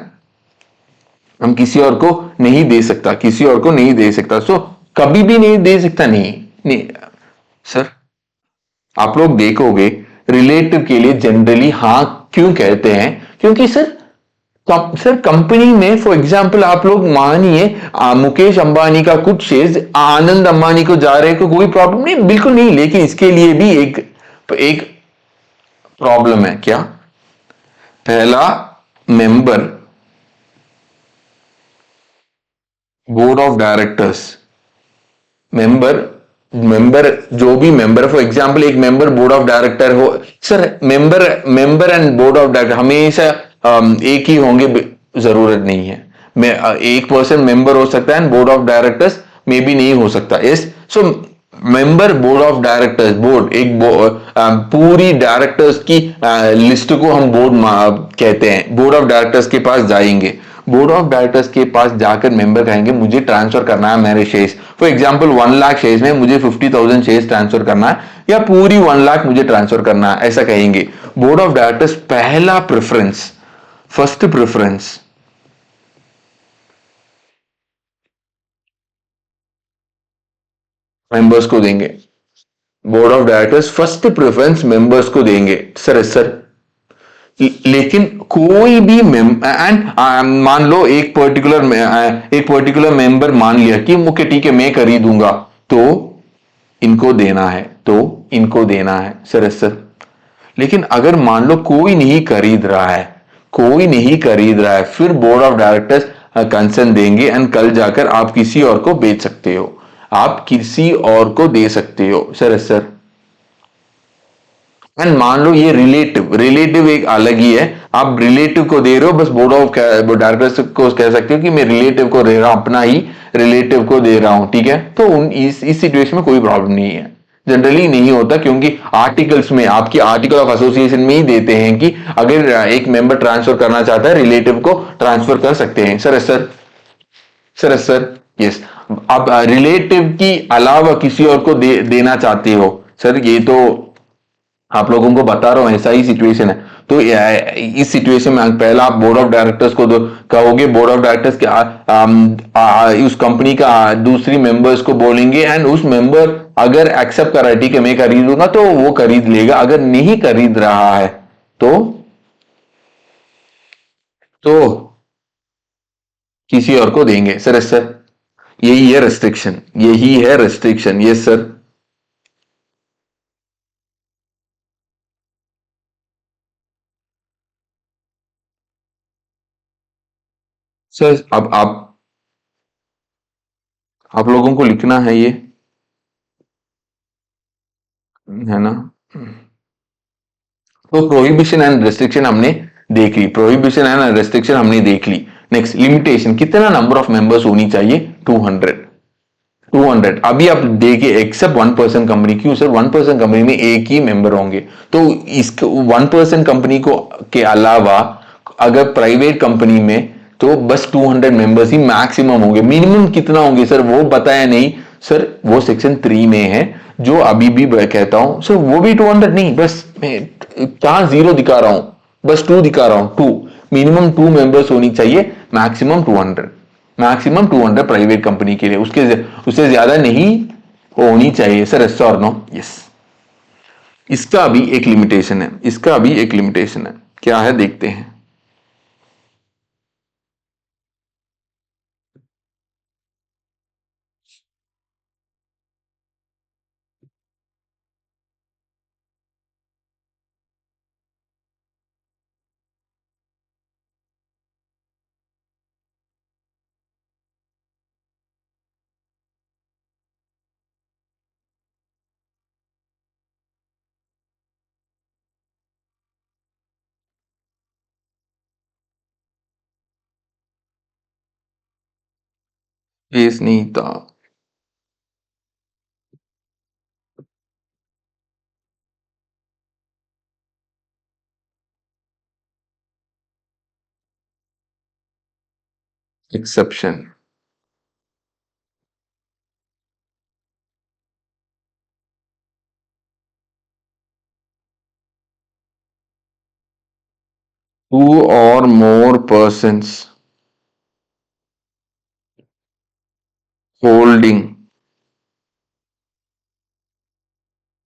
हम किसी और को नहीं दे सकता, किसी और को नहीं दे सकता, सो कभी भी नहीं दे सकता, नहीं नहीं सर। आप लोग देखोगे रिलेटिव के लिए जनरली हाँ क्यों कहते हैं, क्योंकि सर कंपनी में फॉर एग्जांपल आप लोग मानिए मुकेश अंबानी का कुछ शेयर्स आनंद अंबानी को जा रहे हैं, तो कोई प्रॉब्लम नहीं, बिल्कुल नहीं। लेकिन इसके लिए भी एक एक प्रॉब्लम है। क्या? पहला, member, board of directors, member member जो भी मेंबर, फॉर एग्जांपल एक मेंबर बोर्ड ऑफ डायरेक्टर हो, sir member member and board of director हमेशा एक ही होंगे, जरूरत नहीं है। मैं एक पर्सन मेंबर हो सकता है एंड बोर्ड ऑफ डायरेक्टर्स में भी नहीं हो सकता, yes. So member board of directors, board एक पूरी डायरेक्टर्स की लिस्ट को हम बोर्ड कहते हैं। बोर्ड ऑफ डायरेक्टर्स के पास जाएंगे, बोर्ड ऑफ डायरेक्टर्स के पास जाकर मेंबर कहेंगे मुझे ट्रांसफर करना है मेरे shares, for example 1 lakh shares में मुझे 50,000 शेयर्स ट्रांसफर करना है, या पूरी 1 लाख मुझे ट्रांसफर करना है, ऐसा कहेंगे। बोर्ड ऑफ डायरेक्टर्स पहला प्रेफरेंस, फर्स्ट प्रेफरेंस मेंबर्स को देंगे। Board of directors first preference members को देंगे, सर। लेकिन कोई भी एंड मान लो एक पर्टिकुलर मेंबर मान लिया कि मुख्य ठीक है मैं खरीदूंगा, तो इनको देना है, सर। लेकिन अगर मान लो कोई नहीं खरीद रहा है, फिर बोर्ड ऑफ डायरेक्टर्स कंसर्न देंगे एंड कल जाकर आप किसी और को बेच सकते हो, आप किसी और को दे सकते हो, सर। एंड मान लो ये रिलेटिव एक अलग ही है, आप रिलेटिव को दे रहे हो, बस बोर्ड ऑफ डायरेक्टर्स को कह सकते हो कि मैं रिलेटिव को दे रहा हूं, अपना ही रिलेटिव को दे रहा हूं, ठीक है। तो इस सिचुएशन में कोई प्रॉब्लम नहीं है, जनरली नहीं होता, क्योंकि आर्टिकल्स में, आपकी आर्टिकल ऑफ एसोसिएशन में ही देते हैं कि अगर एक मेंबर ट्रांसफर करना चाहता है, रिलेटिव को ट्रांसफर कर सकते हैं, सर। यस। अब रिलेटिव की अलावा किसी और को देना चाहते हो, सर ये तो आप लोगों को बता रहा हूं, ऐसा ही सिचुएशन है। तो इस सिचुएशन में पहला आप बोर्ड ऑफ डायरेक्टर्स को कहोगे, बोर्ड ऑफ डायरेक्टर्स के उस कंपनी का दूसरी मेंबर्स को बोलेंगे एंड उस मेंबर अगर एक्सेप्ट कर रहा है, ठीक है मैं खरीदूंगा, तो वो खरीद लेगा। अगर नहीं खरीद रहा है तो तो किसी और को देंगे, सर। यही है रेस्ट्रिक्शन, यस सर। सर अब आप लोगों को लिखना है ये, है ना। तो प्रोहिबिशन एंड रेस्ट्रिक्शन हमने देख ली, नेक्स्ट लिमिटेशन, कितना नंबर ऑफ मेंबर्स होनी चाहिए? 200। अभी आप देखिए, एक्सेप्ट 1% कंपनी, क्यों सर? 1% कंपनी में एक ही मेंबर होंगे, तो इस 1% कंपनी को के अलावा अगर प्राइवेट कंपनी में, तो बस 200 मेंबर्स ही मैक्सिमम होंगे। मिनिमम कितना होंगे सर वो बताया नहीं, सर वो सेक्शन 3 में है, जो अभी भी मैं कहता हूं सर, वो भी 200 नहीं, बस मैं कहां जीरो दिखा रहा हूं, बस 2 दिखा रहा हूं, 2, मिनिमम 2 मेंबर्स होनी चाहिए, मैक्सिमम 200 प्राइवेट कंपनी के लिए, उसके उससे ज्यादा नहीं होनी चाहिए, सर यस और नो? यस। इसका भी एक लिमिटेशन है, क्या है देखते हैं। केस नहीं था। Exception. 2 or more persons holding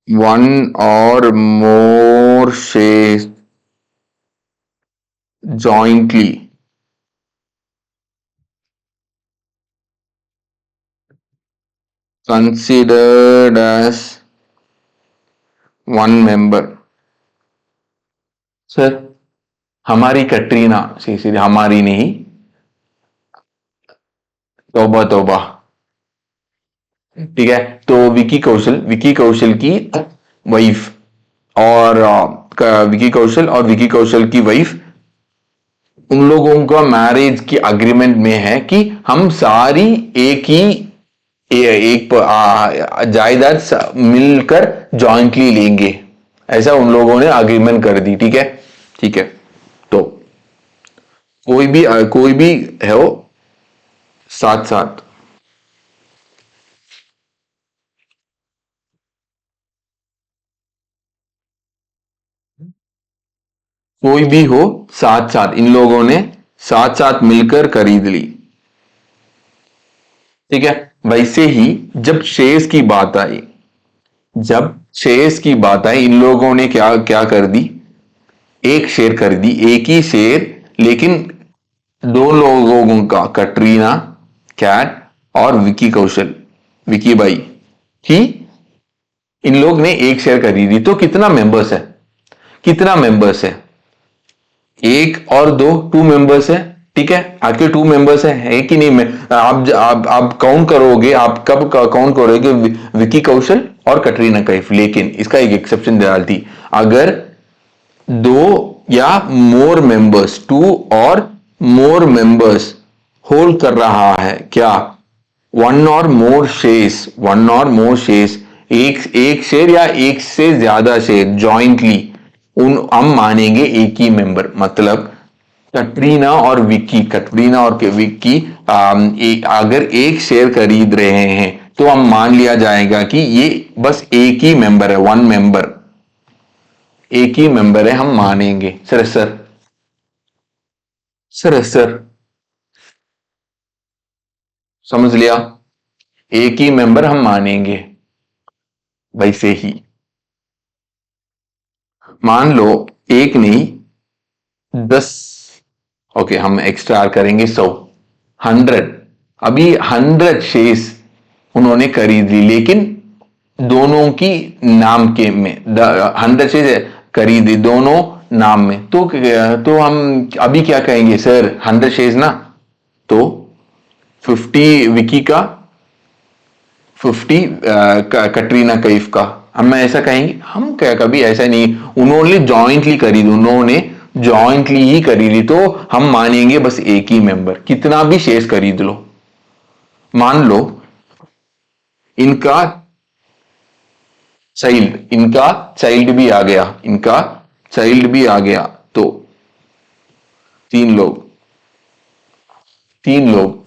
1 or more shares jointly considered as one member। Sir, हमारी कटरीना, सीधे हमारी नहीं, तौबा तौबा, ठीक है। तो विकी कौशल की वाइफ और विकी कौशल और विकी कौशल की वाइफ, उन लोगों का मैरिज की अग्रीमेंट में है कि हम सारी एक ही एक जायदाद मिलकर जॉइंटली लेंगे, ऐसा उन लोगों ने अग्रीमेंट कर दी, ठीक है। ठीक है, तो कोई भी है वो साथ साथ, कोई भी हो साथ साथ, इन लोगों ने साथ साथ मिलकर खरीद ली, ठीक है। वैसे ही जब शेयर्स की बात आई, जब शेयर्स की बात आई, इन लोगों ने क्या क्या कर दी, एक शेयर कर दी, एक ही शेयर, लेकिन दो लोगों का, कटरीना कैट और विकी कौशल, विकी भाई की, इन लोग ने एक शेयर खरीदी। तो कितना मेंबर्स है, कितना मेंबर्स है, एक और दो, 2 मेंबर्स है, ठीक है। आपके 2 मेंबर्स है कि नहीं? मैं आप काउंट करोगे, आप कब काउंट करोगे विकी कौशल और कटरीना कैफ, लेकिन इसका एक एक्सेप्शन डालती, अगर दो या मोर मेंबर्स, 2 और मोर मेंबर्स होल्ड कर रहा है क्या, 1 और मोर शेयर्स, एक शेयर या एक से ज्यादा शेयर जॉइंटली, उन हम मानेंगे एक ही मेंबर। मतलब कटरीना और विक्की अगर एक शेयर खरीद रहे हैं तो हम मान लिया जाएगा कि ये बस एक ही मेंबर है, 1 मेंबर, एक ही मेंबर है, हम मानेंगे। सर समझ लिया, एक ही मेंबर हम मानेंगे। वैसे ही मान लो एक नहीं 10, ओके हम एक्स्ट्रा करेंगे 100, 100, अभी 100 शेयर्स उन्होंने खरीद ली, लेकिन दोनों की नाम के में, 100 शेयर्स खरीदी दोनों नाम में, तो हम अभी क्या कहेंगे सर, 100 शेयर्स ना, तो 50 विकी का, 50 कटरीना कैफ का, हम ऐसा कहेंगे? हम क्या कभी ऐसा नहीं, उन्होंने जॉइंटली खरीदी, उन्होंने जॉइंटली ही खरीदी, तो हम मानेंगे बस एक ही मेंबर, कितना भी शेयर्स खरीद लो। मान लो इनका चाइल्ड भी आ गया, इनका चाइल्ड भी आ गया, तो 3 लोग, 3 लोग,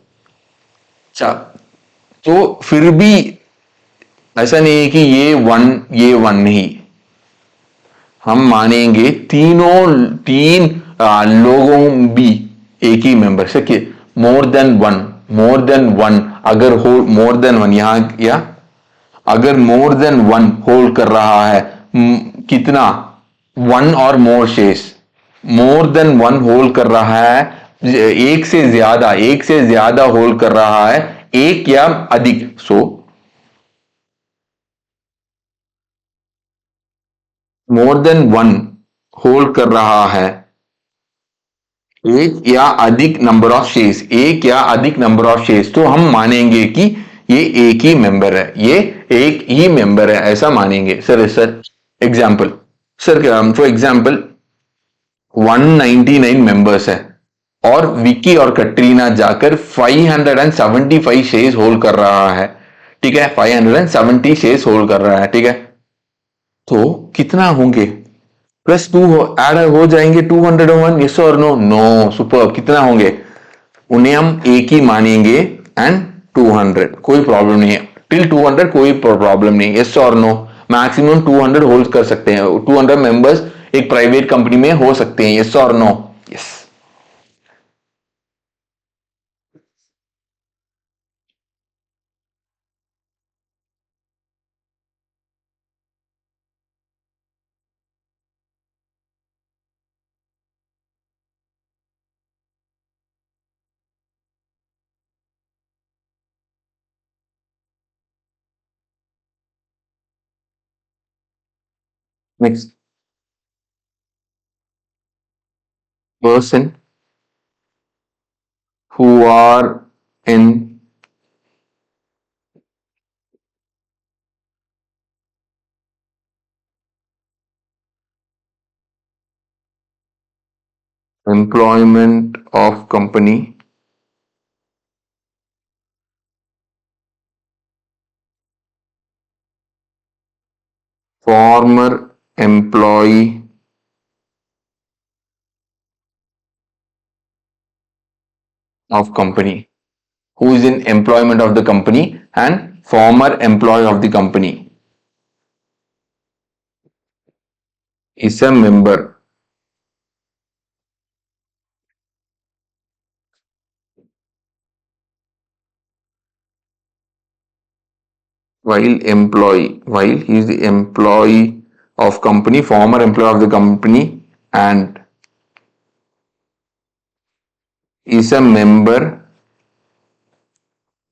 तो फिर भी ऐसा नहीं है कि ये वन नहीं, हम मानेंगे तीन लोगों भी एक ही मेंबर से, कि मोर देन वन, अगर हो मोर देन वन, यहां या अगर मोर देन वन होल्ड कर रहा है, कितना, 1 और more shares, more than one hold कर रहा है, एक से ज्यादा होल्ड कर रहा है, एक या अधिक, मोर देन वन होल्ड कर रहा है, एक या अधिक नंबर ऑफ शेयर्स, तो हम मानेंगे कि ये एक ही मेंबर है, ये एक ही मेंबर है, ऐसा मानेंगे। Sir example, sir for example 199 members है, और विकी और कटरीना जाकर 575 शेयर्स होल्ड कर रहा है, ठीक है, 570 शेयर्स होल्ड कर रहा है, ठीक है। तो कितना होंगे, +2 ऐड हो जाएंगे 201, यस और नो, नो, सुपर, कितना होंगे, उन्हें हम एक ही मानेंगे एंड 200, कोई प्रॉब्लम नहीं है, टिल 200 कोई प्रॉब्लम नहीं, यस और नो, मैक्सिमम 200 होल्ड कर सकते हैं, 200 मेंबर्स एक प्राइवेट कंपनी में हो सकते हैं, यस और no, yes. Next, person who are in employment of company, former employee of company, who is in employment of the company and former employee of the company is a member while he is the employee of company, former employee of the company, and is a member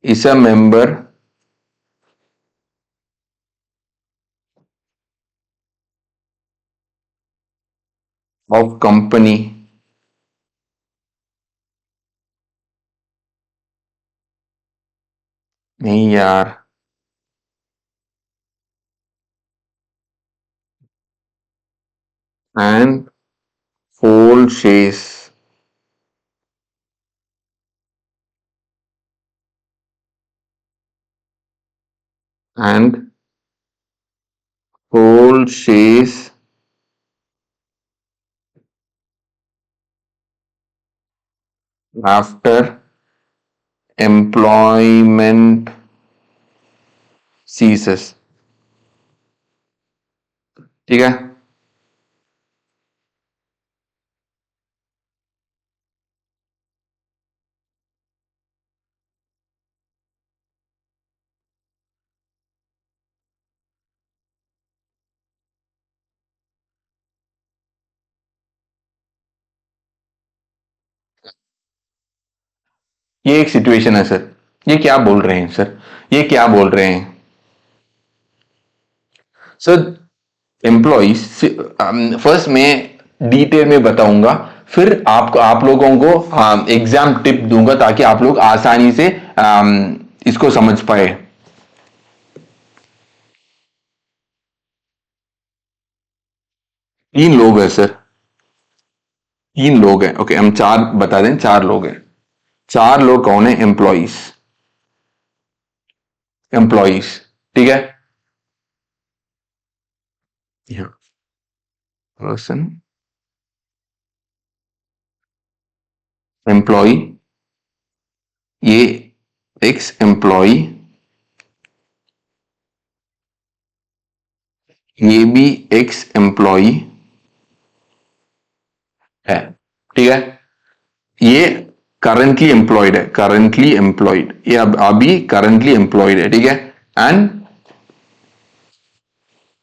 is a member of company, नहीं यार, and hold shares and hold shares after employment ceases, ठीक है। ये एक situation है sir, ये क्या बोल रहे हैं सर, ये क्या बोल रहे हैं सर, एम्प्लॉइज, फर्स्ट मैं डिटेल में बताऊंगा, फिर आप लोगों को एग्जाम टिप दूंगा ताकि आप लोग आसानी से इसको समझ पाए। 3 लोग हैं सर, 3 लोग हैं, ओके, हम चार बता दें, 4 लोग हैं, 4 लोग कौन है, एम्प्लॉइज, एम्प्लॉइज, ठीक है, पर्सन, एम्प्लॉय, ये एक्स एम्प्लॉय, ये भी एक्स एम्प्लॉय है, ठीक है, ये करंटली एम्प्लॉयड है, करंटली एम्प्लॉयड, ये अब अभी करंटली एम्प्लॉयड है, ठीक है, एंड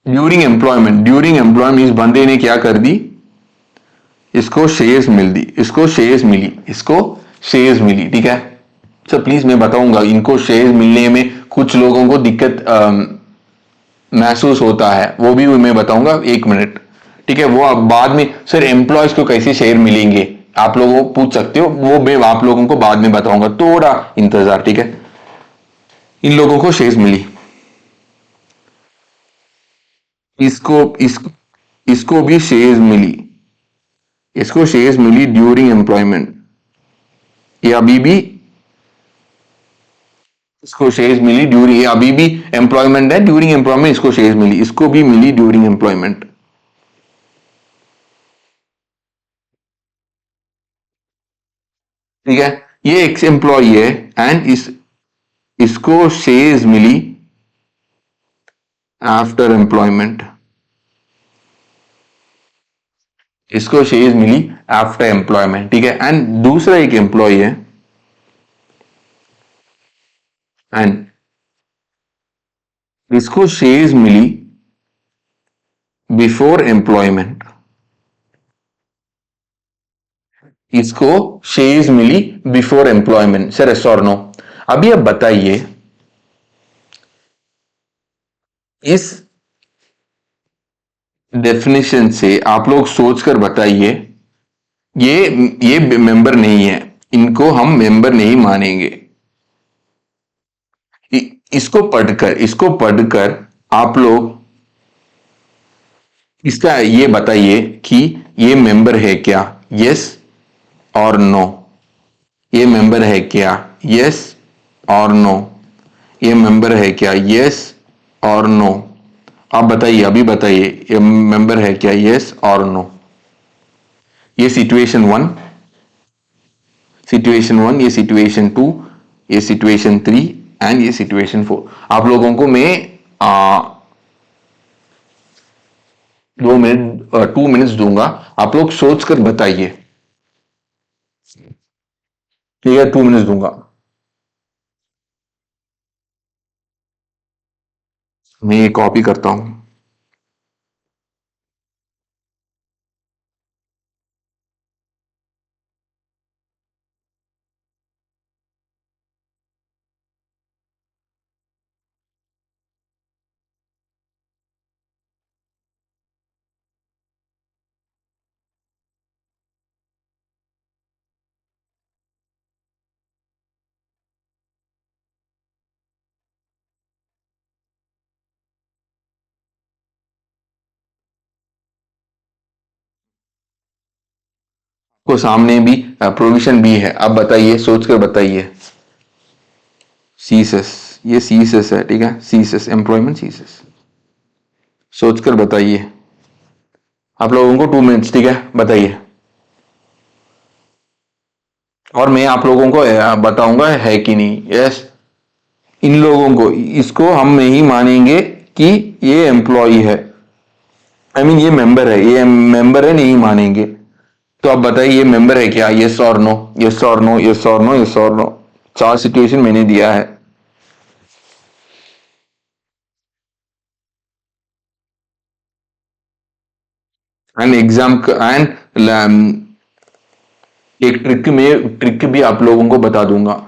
ड्यूरिंग एम्प्लॉयमेंट इस बंदे ने क्या कर दी, इसको शेयर्स मिल दी, इसको शेयर्स मिली, इसको शेयर्स मिली, ठीक है। सर प्लीज मैं बताऊंगा, इनको शेयर्स मिलने में कुछ लोगों को दिक्कत महसूस होता है, वो भी मैं बताऊंगा, 1 मिनट, ठीक है। वो अब बाद में, सर एम्प्लॉयज को कैसे शेयर मिलेंगे, आप लोगों को पूछ सकते हो, वो मैं आप लोगों को बाद में बताऊंगा, थोड़ा इंतजार, ठीक है। इन लोगों को शेयर्स मिली, इसको इसको इसको भी शेयर्स मिली, इसको शेयर्स मिली ड्यूरिंग एम्प्लॉयमेंट, ये अभी भी इसको शेयर्स मिली ड्यूरिंग, अभी भी एम्प्लॉयमेंट है, ड्यूरिंग एम्प्लॉयमेंट इसको शेयर्स मिली, इसको भी मिली ड्यूरिंग एम्प्लॉयमेंट। ठीक है, ये एक्स एम्प्लॉय है एंड इसको शेयर्स मिली आफ्टर एम्प्लॉयमेंट, इसको शेयर्स मिली आफ्टर एम्प्लॉयमेंट। ठीक है, एंड दूसरा एक एम्प्लॉय है एंड इसको शेयर्स मिली बिफोर एम्प्लॉयमेंट, इसको शेयर्स मिली बिफोर एम्प्लॉयमेंट। सर यस और नो? अभी अब बताइए इस डेफिनेशन से आप लोग सोचकर बताइए, ये मेंबर नहीं है, इनको हम मेंबर नहीं मानेंगे। इसको पढ़कर आप लोग इसका ये बताइए कि ये मेंबर है क्या, यस और नो? ये मेंबर है क्या, यस और नो? ये मेंबर है क्या, यस और नो? आप बताइए, अभी बताइए, ये मेंबर है क्या, यस और नो? ये सिचुएशन 1, सिचुएशन 1, ये सिचुएशन 2, ये सिचुएशन 3 एंड ये सिचुएशन 4। आप लोगों को मैं 2 मिनट 2 मिनट्स दूंगा, आप लोग सोचकर बताइए। ठीक है, 2 मिनट्स दूंगा। मैं ये कॉपी करता हूं। को सामने भी प्रोविजन भी है, अब बताइए, सोचकर बताइए। सीसेस, ये सीसेस है, ठीक है, सीसेस एम्प्लॉयमेंट सीसेस, सोचकर बताइए। आप लोगों को 2 मिनट्स, ठीक है, बताइए। और मैं आप लोगों को बताऊंगा है कि नहीं। यस, इन लोगों को, इसको हम नहीं मानेंगे कि ये एम्प्लॉय है, आई मीन ये मेंबर है, ये मेंबर है, नहीं मानेंगे। तो आप बताइए ये मेंबर है क्या, यस और नो, यस और नो, यस और नो, यस और नो। 4 सिचुएशन मैंने दिया है। एंड एग्जाम एंड एक ट्रिक भी आप लोगों को बता दूंगा।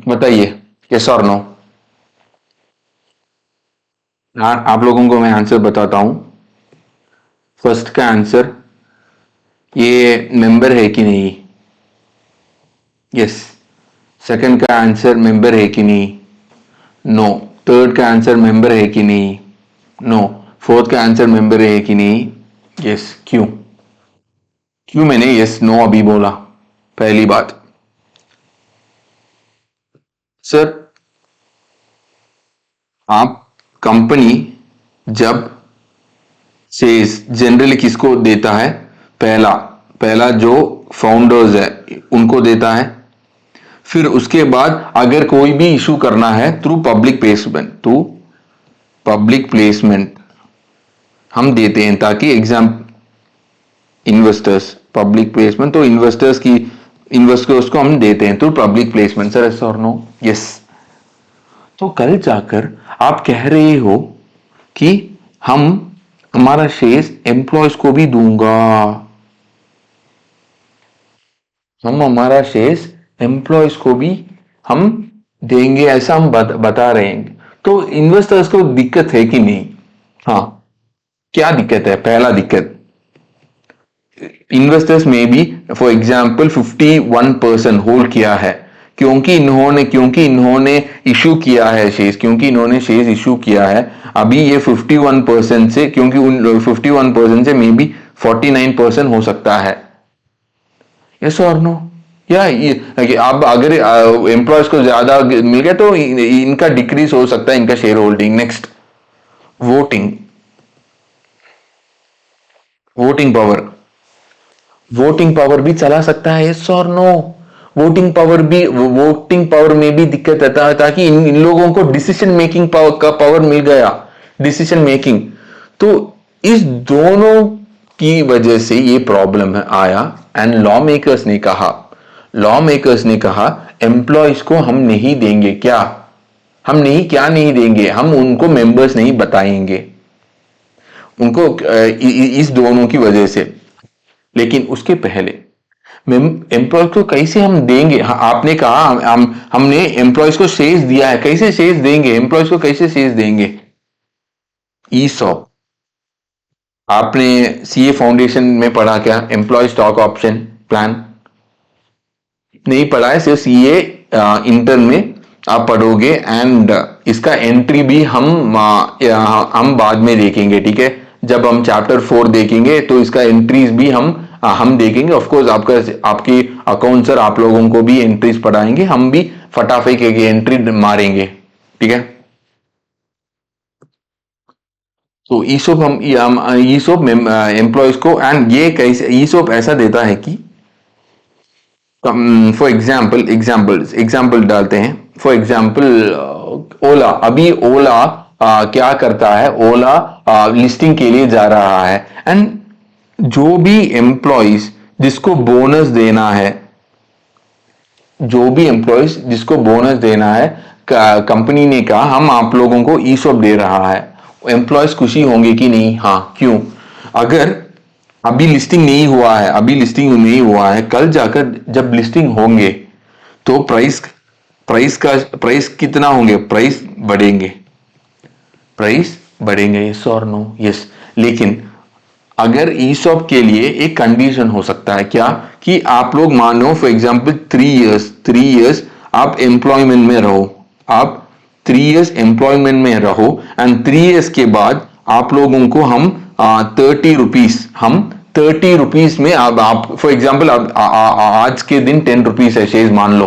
बताइए, यस और नो? आप लोगों को मैं आंसर बताता हूं। फर्स्ट का आंसर ये मेंबर है कि नहीं? यस। सेकंड का आंसर मेंबर है कि नहीं? नो। थर्ड का आंसर मेंबर है कि नहीं? नो। फोर्थ का आंसर मेंबर है कि नहीं? यस। क्यों? क्यों मैंने यस नो अभी बोला? पहली बात सर, आप कंपनी जब शेयर्स जनरली किसको देता है? पहला पहला जो फाउंडर्स है उनको देता है। फिर उसके बाद अगर कोई भी इशू करना है थ्रू पब्लिक प्लेसमेंट हम देते हैं, ताकि एग्जाम इन्वेस्टर्स पब्लिक प्लेसमेंट, तो इन्वेस्टर्स को हम देते हैं through public placement. Sir yes और नो? यस। तो कल जाकर आप कह रहे हो कि हम हमारा शेयर्स एम्प्लॉयज को भी दूंगा, हम हमारा शेयर्स एम्प्लॉयज को भी हम देंगे, ऐसा हम बता रहे हैं। तो इन्वेस्टर्स को दिक्कत है कि नहीं? हाँ। क्या दिक्कत है? पहला दिक्कत, इन्वेस्टर्स में भी फॉर एग्जांपल 51% होल्ड किया है, क्योंकि इन्होंने इशू किया है शेयर्स, क्योंकि इन्होंने शेयर्स इशू किया है। अभी ये 51% से, क्योंकि उन 51% से मे बी 49% हो सकता है। यस और नो? या अब अगर एम्प्लॉयज को ज्यादा मिल गया तो इनका डिक्रीज हो सकता है, इनका share holding. Next, voting voting power voting power भी चला सकता है। यस और नो? वोटिंग पावर में भी दिक्कत आता है, ताकि इन लोगों को डिसीजन मेकिंग पावर का पावर मिल गया, डिसीजन मेकिंग। तो इस दोनों की वजह से ये प्रॉब्लम है आया। एंड लॉ मेकर्स ने कहा एम्प्लॉयज को हम नहीं देंगे। क्या नहीं देंगे? हम उनको मेंबर्स नहीं बताएंगे, उनको इस दोनों की वजह से। लेकिन उसके पहले एम्प्लॉय को कैसे हम देंगे? आपने कहा हमने एम्प्लॉयज को शेयर्स दिया है, कैसे शेयर्स देंगे? एम्प्लॉयज को कैसे शेयर्स देंगे? ईसॉप, आपने सीए फाउंडेशन में पढ़ा क्या? एम्प्लॉय स्टॉक ऑप्शन प्लान नहीं पढ़ा है, सिर्फ सीए इंटर में आप पढ़ोगे। एंड इसका एंट्री भी हम बाद में देखेंगे, ठीक है? जब हम चैप्टर 4 देखेंगे तो इसका एंट्रीज भी हम देखेंगे। ऑफ कोर्स आपके अकाउंट सर आप लोगों को भी एंट्रीज पढ़ाएंगे, हम भी फटाफट के एंट्री मारेंगे, ठीक है? तो ईसोप हम ईसोप एम्प्लॉयज को, एंड ये कैसे ईसोप ऐसा देता है कि फॉर एग्जाम्पल डालते हैं। फॉर एग्जाम्पल ओला, अभी ओला क्या करता है? ओला लिस्टिंग के लिए जा रहा है, एंड जो भी एम्प्लॉयज जिसको बोनस देना है, कंपनी ने कहा हम आप लोगों को ईसॉप दे रहा है, एम्प्लॉयज खुशी होंगे कि नहीं? हाँ। क्यों? अगर अभी लिस्टिंग नहीं हुआ है, कल जाकर जब लिस्टिंग होंगे तो प्राइस कितना होंगे? प्राइस बढ़ेंगे। यस और नो? यस। लेकिन अगर ईसॉप के लिए एक कंडीशन हो सकता है, क्या? कि आप लोग मानो फॉर एग्जांपल 3 इयर्स आप एम्प्लॉयमेंट में रहो, आप 3 इयर्स एम्प्लॉयमेंट में रहो, एंड 3 इयर्स के बाद आप लोगों को हम 30 रुपीज में आप फॉर एग्जाम्पल आज के दिन 10 रुपीज है शेयर मान लो,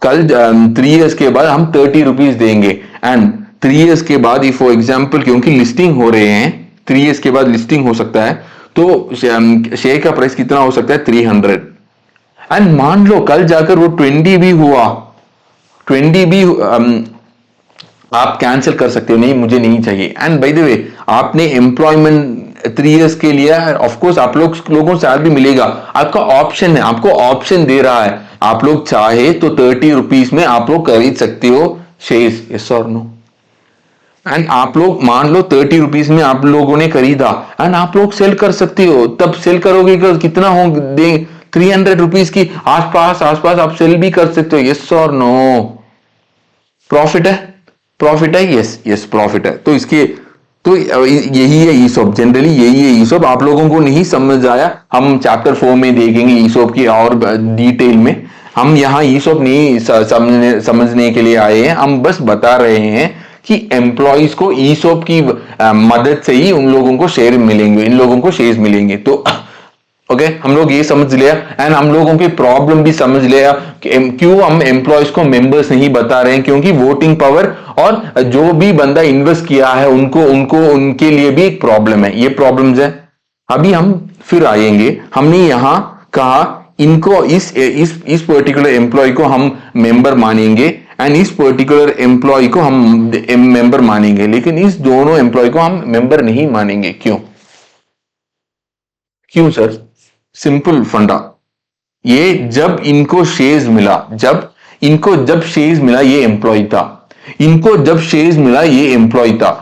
कल 3 इयर्स के बाद हम 30 रुपीज देंगे। एंड 3 इयर्स के बाद फॉर एग्जाम्पल क्योंकि लिस्टिंग हो रहे हैं, 3 इयर्स के बाद लिस्टिंग हो सकता है, तो शेयर का प्राइस कितना हो सकता है? 300। एंड मान लो कल जाकर वो 20 भी हुआ, 20 भी आप कैंसिल कर सकते हो, नहीं मुझे नहीं चाहिए। एंड बाय द वे आपने एम्प्लॉयमेंट 3 इयर्स के लिए, ऑफ कोर्स आप लोगों से सैलरी मिलेगा, आपका ऑप्शन है, आपको ऑप्शन दे रहा है, आप लोग चाहे तो 30 रुपीज में आप लोग खरीद सकते हो शेयर्स। यस और नो? एंड आप लोग मान लो 30 रुपीज में आप लोगों ने खरीदा, एंड आप लोग सेल कर सकते हो, तब सेल करोगे कितना हो? 300 रुपीज की आसपास आप सेल भी कर सकते हो। यस और नो? प्रॉफिट है? यस प्रॉफिट है। तो इसके तो यही है ईसॉप, जनरली यही है ईसॉप। आप लोगों को नहीं समझ आया, हम चैप्टर 4 में देखेंगे ईसॉप की और डिटेल में। हम यहाँ ईसॉप नहीं समझने के लिए आए हैं, हम बस बता रहे हैं कि एम्प्लॉइज को ईसॉप की मदद से ही उन लोगों को शेयर मिलेंगे, इन लोगों को शेयर्स मिलेंगे। तो ओके हम लोग ये समझ लिया, एंड हम लोगों की प्रॉब्लम भी समझ लिया कि क्यों हम एम्प्लॉयज को मेंबर्स नहीं बता रहे हैं, क्योंकि वोटिंग पावर और जो भी बंदा इन्वेस्ट किया है उनको उनको उनके लिए भी एक प्रॉब्लम है, ये प्रॉब्लम्स है। अभी हम फिर आएंगे, हमने यहां कहा इनको इस पर्टिकुलर एम्प्लॉय को हम मेंबर मानेंगे एंड इस पर्टिकुलर एम्प्लॉय को हम मेंबर मानेंगे, लेकिन इस दोनों एम्प्लॉय को हम मेंबर नहीं मानेंगे। क्यों? क्यों सर? सिंपल फंडा, ये जब इनको शेयर्स मिला, जब शेयर्स मिला ये एम्प्लॉय था, इनको जब शेयर्स मिला ये एम्प्लॉय था।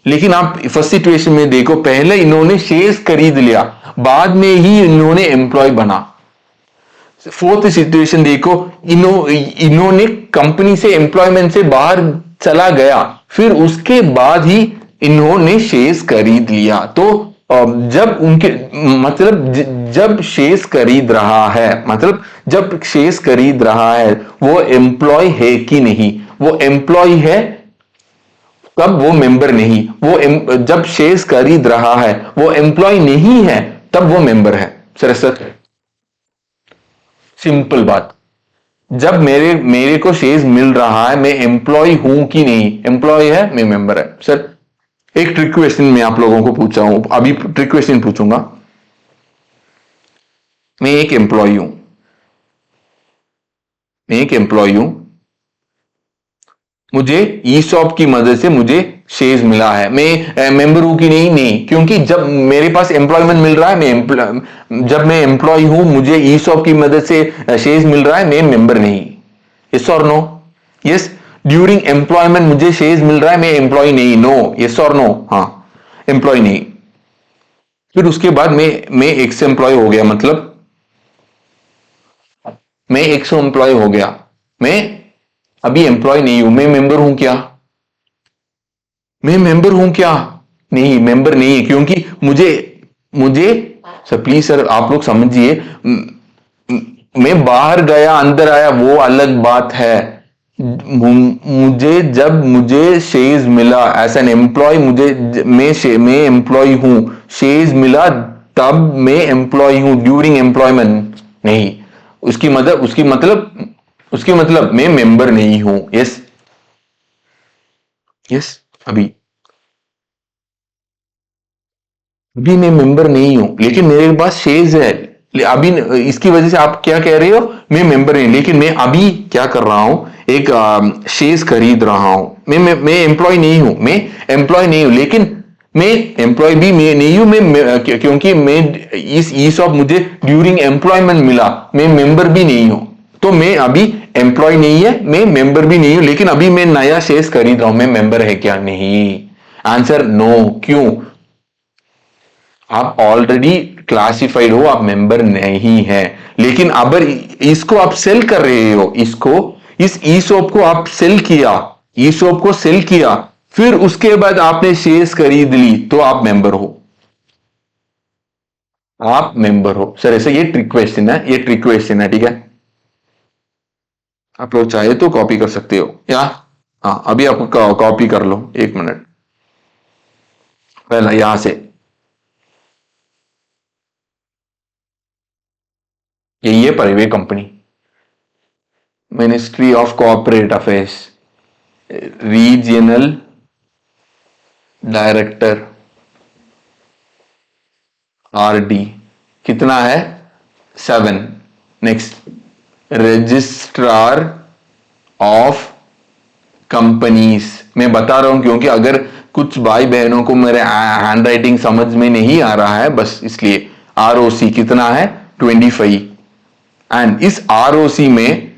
लेकिन आप फर्स्ट सिचुएशन में देखो, पहले इन्होंने शेयर्स खरीद लिया, बाद में ही इन्होंने एम्प्लॉय बना। फोर्थ सिचुएशन देखो, इन्होंने कंपनी से एम्प्लॉयमेंट से बाहर चला गया, फिर उसके बाद ही इन्होंने शेयर्स खरीद लिया। तो जब उनके मतलब जब शेयर्स खरीद रहा है, मतलब जब शेयर्स खरीद रहा है वो एम्प्लॉय है कि नहीं? वो एम्प्लॉय है, तब वो मेंबर नहीं। वो जब शेयर्स खरीद रहा है वो एम्प्लॉय नहीं है, तब वो मेंबर है। सर सिंपल बात, जब मेरे को शेयर्स मिल रहा है, मैं एम्प्लॉय हूं कि नहीं? एम्प्लॉय है, मैं मेंबर है। सर एक ट्रिक क्वेश्चन मैं आप लोगों को पूछा हूं, अभी ट्रिक क्वेश्चन पूछूंगा। मैं एक एम्प्लॉय हूं, मुझे ईसॉप की मदद से मुझे शेयर्स मिला है, मैं मेंबर हूं कि नहीं? नहीं, क्योंकि जब मेरे पास एम्प्लॉयमेंट मिल रहा है, जब मैं एम्प्लॉय हूं, मुझे ईसॉप की मदद से शेयर्स मिल रहा है, मैं मेंबर नहीं। यस और नो? यस, ड्यूरिंग एम्प्लॉयमेंट मुझे शेयर्स मिल रहा है, मैं एम्प्लॉय नहीं। नो, यस और नो? हाँ, एम्प्लॉय नहीं। फिर उसके बाद मैं एक्स एम्प्लॉय हो गया, मतलब मैं एक्स एम्प्लॉय हो गया, मैं अभी एम्प्लॉय नहीं हूं, मैं मेंबर हूं क्या? मैं मेंबर हूं क्या? नहीं, मेंबर नहीं है, क्योंकि मुझे मुझे सर प्लीज सर आप लोग समझिए, मैं बाहर गया अंदर आया वो अलग बात है। मुझे शेयर्स मिला एज एन एम्प्लॉय, मैं एम्प्लॉय हूं, शेयर्स मिला तब मैं एम्प्लॉय हूं, ड्यूरिंग एम्प्लॉयमेंट नहीं। उसकी मतलब मैं मेंबर नहीं हूं। यस, यस, अभी अभी मैं मेंबर नहीं हूं, लेकिन मेरे पास शेयर्स है। अभी इसकी वजह से आप क्या कह रहे हो? मैं मेंबर नहीं, लेकिन मैं अभी क्या कर रहा हूं, एक शेयर्स खरीद रहा हूं। मैं एम्प्लॉय नहीं हूं, मैं एम्प्लॉय नहीं हूं, लेकिन मैं एम्प्लॉय भी मैं नहीं हूं, क्योंकि मैं इस ईसॉप मुझे ड्यूरिंग एम्प्लॉयमेंट मिला, मैं मेंबर भी नहीं हूं। तो मैं अभी एम्प्लॉय नहीं है, मैं मेंबर भी नहीं हूं, लेकिन अभी मैं नया शेयर्स खरीद रहा हूं, मैं मेंबर है क्या? नहीं। Answer no. क्यों? आप ऑलरेडी क्लासिफाइड हो, आप मेंबर नहीं है। लेकिन अगर इसको आप सेल कर रहे हो, इस ईसॉप को आप सेल किया, ईसॉप को सेल किया, फिर उसके बाद आपने शेयर्स खरीद ली, तो आप मेंबर हो, आप मेंबर हो। सर ऐसे ये ट्रिक क्वेश्चन है, ये ट्रिक क्वेश्चन है, ठीक है? आप लोग चाहे तो कॉपी कर सकते हो, या हाँ अभी आपको कॉपी कर लो, 1 मिनट पहला यहां से। यही है private company, ministry of corporate affairs, regional director RD, कितना है? 7। Next, registrar of companies. मैं बता रहा हूं क्योंकि अगर कुछ भाई बहनों को मेरे हैंड राइटिंग समझ में नहीं आ रहा है, बस इसलिए। आरओसी कितना है? 25। एंड इस आरओसी में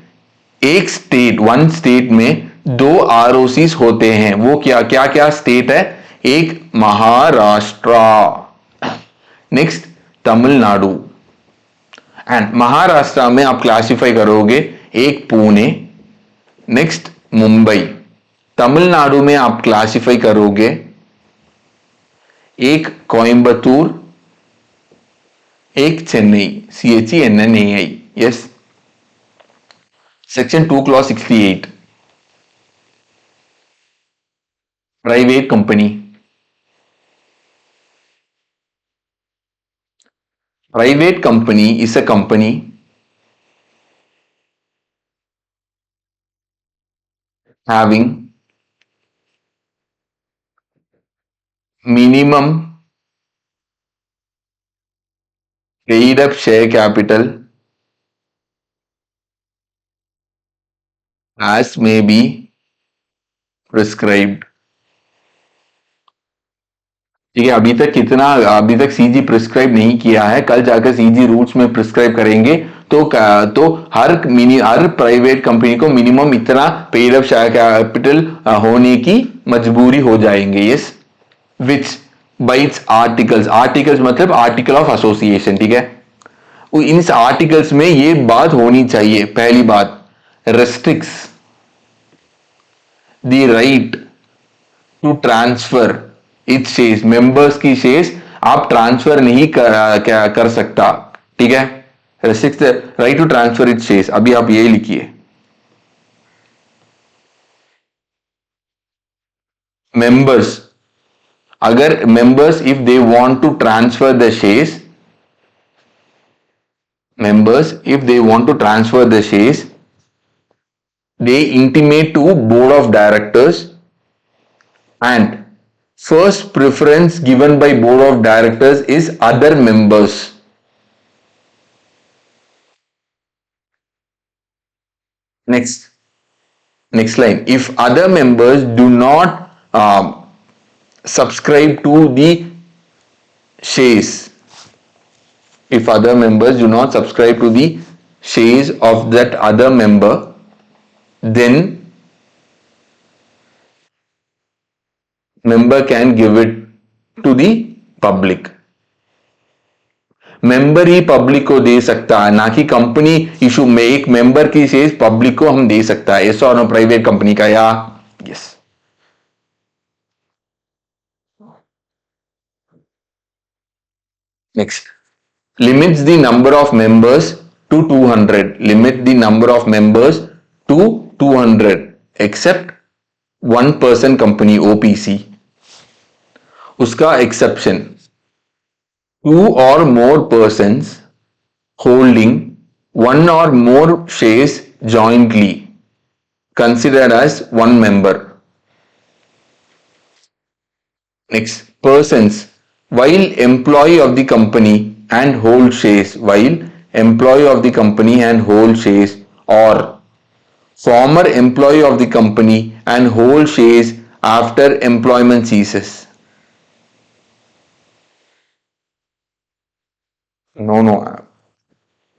वन स्टेट में 2 आरओसीज होते हैं। वो क्या क्या क्या स्टेट है? एक महाराष्ट्र, नेक्स्ट तमिलनाडु। एंड महाराष्ट्र में आप क्लासिफाई करोगे, एक पुणे, नेक्स्ट मुंबई। तमिलनाडु में आप क्लासिफाई करोगे एक कोयम्बतूर, एक Chennai, CHENNAI. Yes. Section 2 clause 68. Private company. Private company is a company having minimum paid up share capital as may be prescribed. ठीक है, अभी तक सीजी प्रिस्क्राइब नहीं किया है, कल जाकर सीजी रूल्स में प्रिस्क्राइब करेंगे। तो हर प्राइवेट कंपनी को मिनिमम इतना पेड अप शेयर कैपिटल होने की मजबूरी हो जाएंगे। यस, विच बाइट्स आर्टिकल्स, आर्टिकल्स मतलब आर्टिकल ऑफ एसोसिएशन। ठीक है, इन आर्टिकल्स में ये बात होनी चाहिए। पहली बात, restricts the right to transfer its shares, members की शेयर्स आप ट्रांसफर नहीं कर सकता। ठीक है, restricts the right to transfer its shares. अभी आप ये लिखिए, मेंबर्स, अगर members if they want to transfer the shares, members if they want to transfer the shares, they intimate to board of directors, and first preference given by board of directors is other members. Next line, if other members do not subscribe to the shares, if other members do not subscribe to the shares of that other member, then member can give it to the public. Member he public को दे सकता है, ना कि company issue में एक member की shares public को हम दे सकता है। ऐसा और प्राइवेट कंपनी का, या yes. Next, limits the number of members to 200, limit the number of members to 200 except one person company, OPC। उसका exception, two or more persons holding one or more shares jointly considered as one member. Next, persons while employee of the company and hold shares, while employee of the company and hold shares, or former employee of the company and hold shares after employment ceases. No,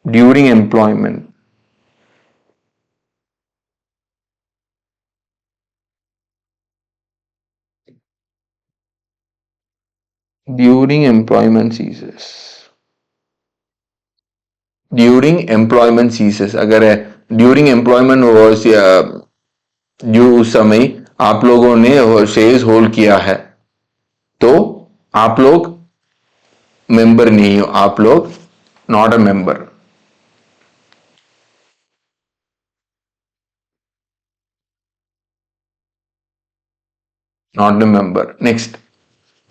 during employment. During employment ceases. During employment CSS, अगर है during employment जो उस समय आप लोगों ने shares hold किया है, तो आप लोग मेंबर नहीं हो, आप लोग not a member. Not a member. Next,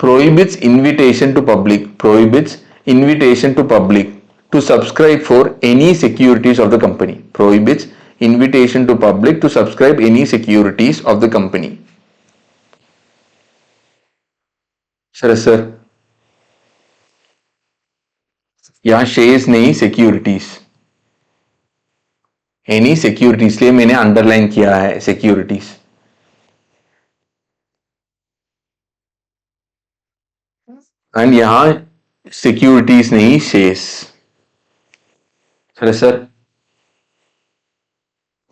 prohibits invitation to public, prohibits invitation to public to subscribe for any securities of the company, prohibits invitation to public to subscribe any securities of the company. Sir यहां shares नहीं, securities, any security, इसलिए मैंने underline किया है securities. And यहां securities नहीं, shares. Sir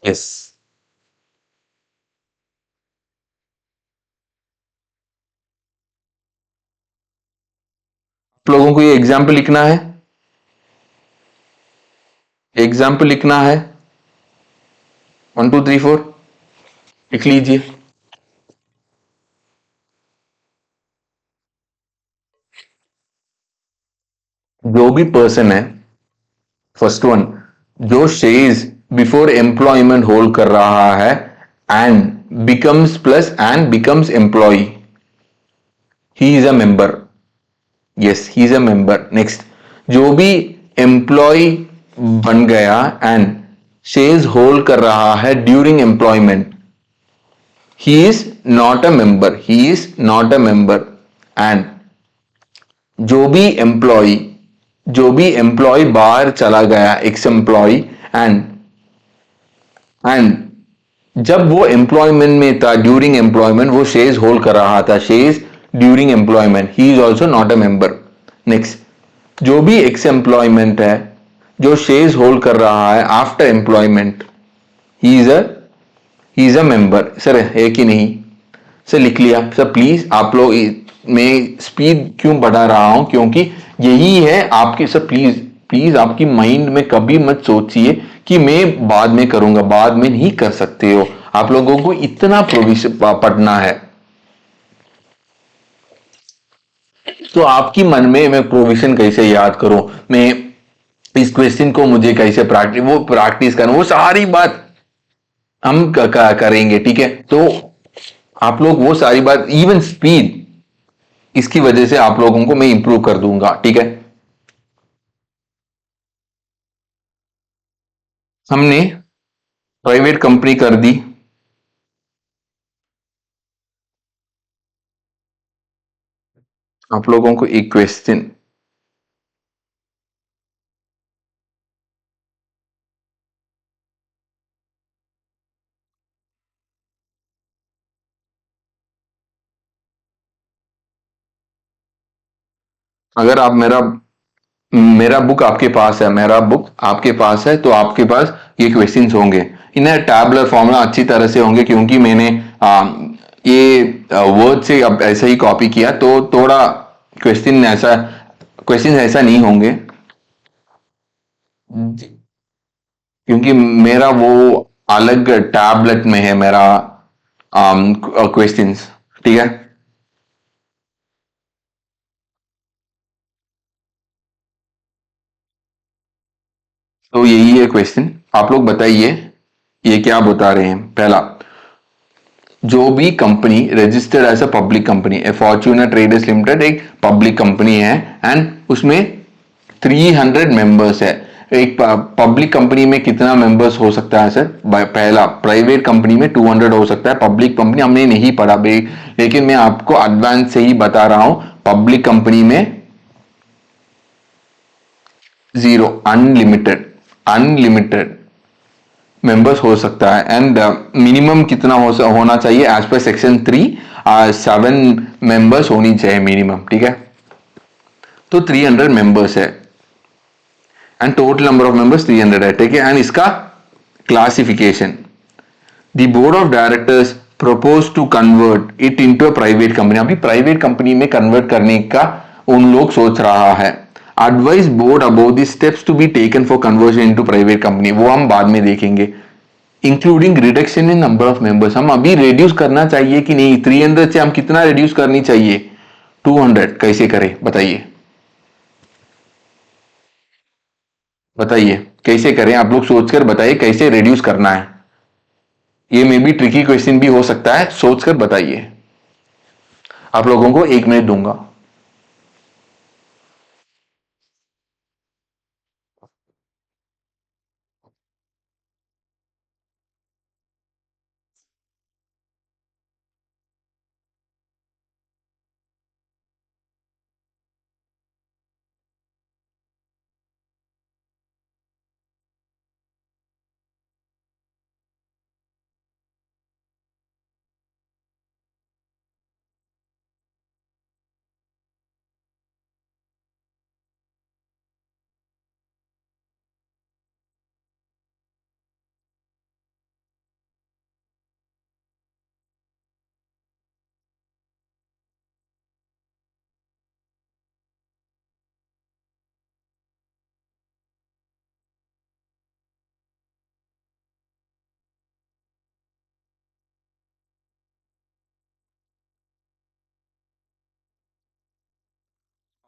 yes. आप लोगों को ये एग्जाम्पल लिखना है, एग्जाम्पल लिखना है 1 2 3 4, लिख लीजिए। जो भी पर्सन है, फर्स्ट वन, जो शेयर्स बिफोर एम्प्लॉयमेंट होल्ड कर रहा है and becomes plus and becomes employee, he is a member. Yes, he is a member. Next, जो भी एम्प्लॉय बन गया एंड शेयर्स होल्ड कर रहा है during employment, he is not a member. He is not a member. And जो भी employ जो भी एम्प्लॉय बाहर चला गया, एक्स एम्प्लॉय, एंड जब वो एम्प्लॉयमेंट में था, ड्यूरिंग एम्प्लॉयमेंट वो शेयर्स होल्ड कर रहा था, shares during employment, he is also not a member. Next, जो भी एक्स एम्प्लॉयमेंट है जो शेयर्स होल्ड कर रहा है after employment, he is a he is a member. Sir है कि नहीं? सर लिख लिया. सर प्लीज आप लोग, मैं स्पीड क्यों बढ़ा रहा हूं, क्योंकि यही है आपके. सर प्लीज प्लीज आपकी माइंड में कभी मत सोचिए कि मैं बाद में करूंगा, बाद में नहीं कर सकते हो. आप लोगों को इतना प्रोविजन पढ़ना है, तो आपकी मन में मैं प्रोविजन कैसे याद करूं, मैं इस क्वेश्चन को मुझे कैसे प्रैक्टिस करूं, वो सारी बात हम करेंगे. ठीक है, तो आप लोग वो सारी बात, इवन स्पीड, इसकी वजह से आप लोगों को मैं इंप्रूव कर दूंगा. ठीक है, हमने प्राइवेट कंपनी कर दी. आप लोगों को एक क्वेश्चन, अगर आप मेरा मेरा बुक आपके पास है, मेरा बुक आपके पास है, तो आपके पास ये क्वेश्चंस होंगे. इन्हें टैबलर फॉर्मूला अच्छी तरह से होंगे, क्योंकि मैंने ये वर्ड से अब ऐसा ही कॉपी किया, तो थोड़ा क्वेश्चन ऐसा नहीं होंगे, क्योंकि मेरा वो अलग टैबलेट में है मेरा क्वेश्चंस. ठीक है, तो यही है क्वेश्चन. आप लोग बताइए ये क्या बता रहे हैं. पहला, जो भी company registered as a public company, a Fortuner traders limited एक पब्लिक कंपनी है एंड उसमें 300 मेंबर्स है. एक पब्लिक कंपनी में कितना मेंबर्स हो सकता है सर? पहला, प्राइवेट कंपनी में 200 हो सकता है. पब्लिक कंपनी हमने नहीं पढ़ा भाई, लेकिन मैं आपको एडवांस से ही बता रहा हूं. पब्लिक कंपनी में जीरो, अनलिमिटेड, अनलिमिटेड मेंबर्स हो सकता है. एंड मिनिमम कितना होना चाहिए एज पर सेक्शन 3? 7 मेंबर्स होनी चाहिए मिनिमम. ठीक है, तो 300 मेंबर्स है and total number of members 300 है. ठीक है, एंड इसका classification, the board of directors propose to convert it into a private company. अभी प्राइवेट कंपनी में कन्वर्ट करने का उन लोग सोच रहा है. Advise board about the steps to be taken for conversion into private company, वो हम बाद में देखेंगे. Including reduction in number of members, हम अभी रिड्यूस करना चाहिए कि नहीं? 300 से हम कितना रिड्यूस करनी चाहिए? 200. कैसे करें बताइए, बताइए कैसे करें? आप लोग सोचकर बताइए कैसे रिड्यूस करना है. ये मे बी ट्रिकी क्वेश्चन भी हो सकता है, सोचकर बताइए. आप लोगों को 1 मिनट दूंगा.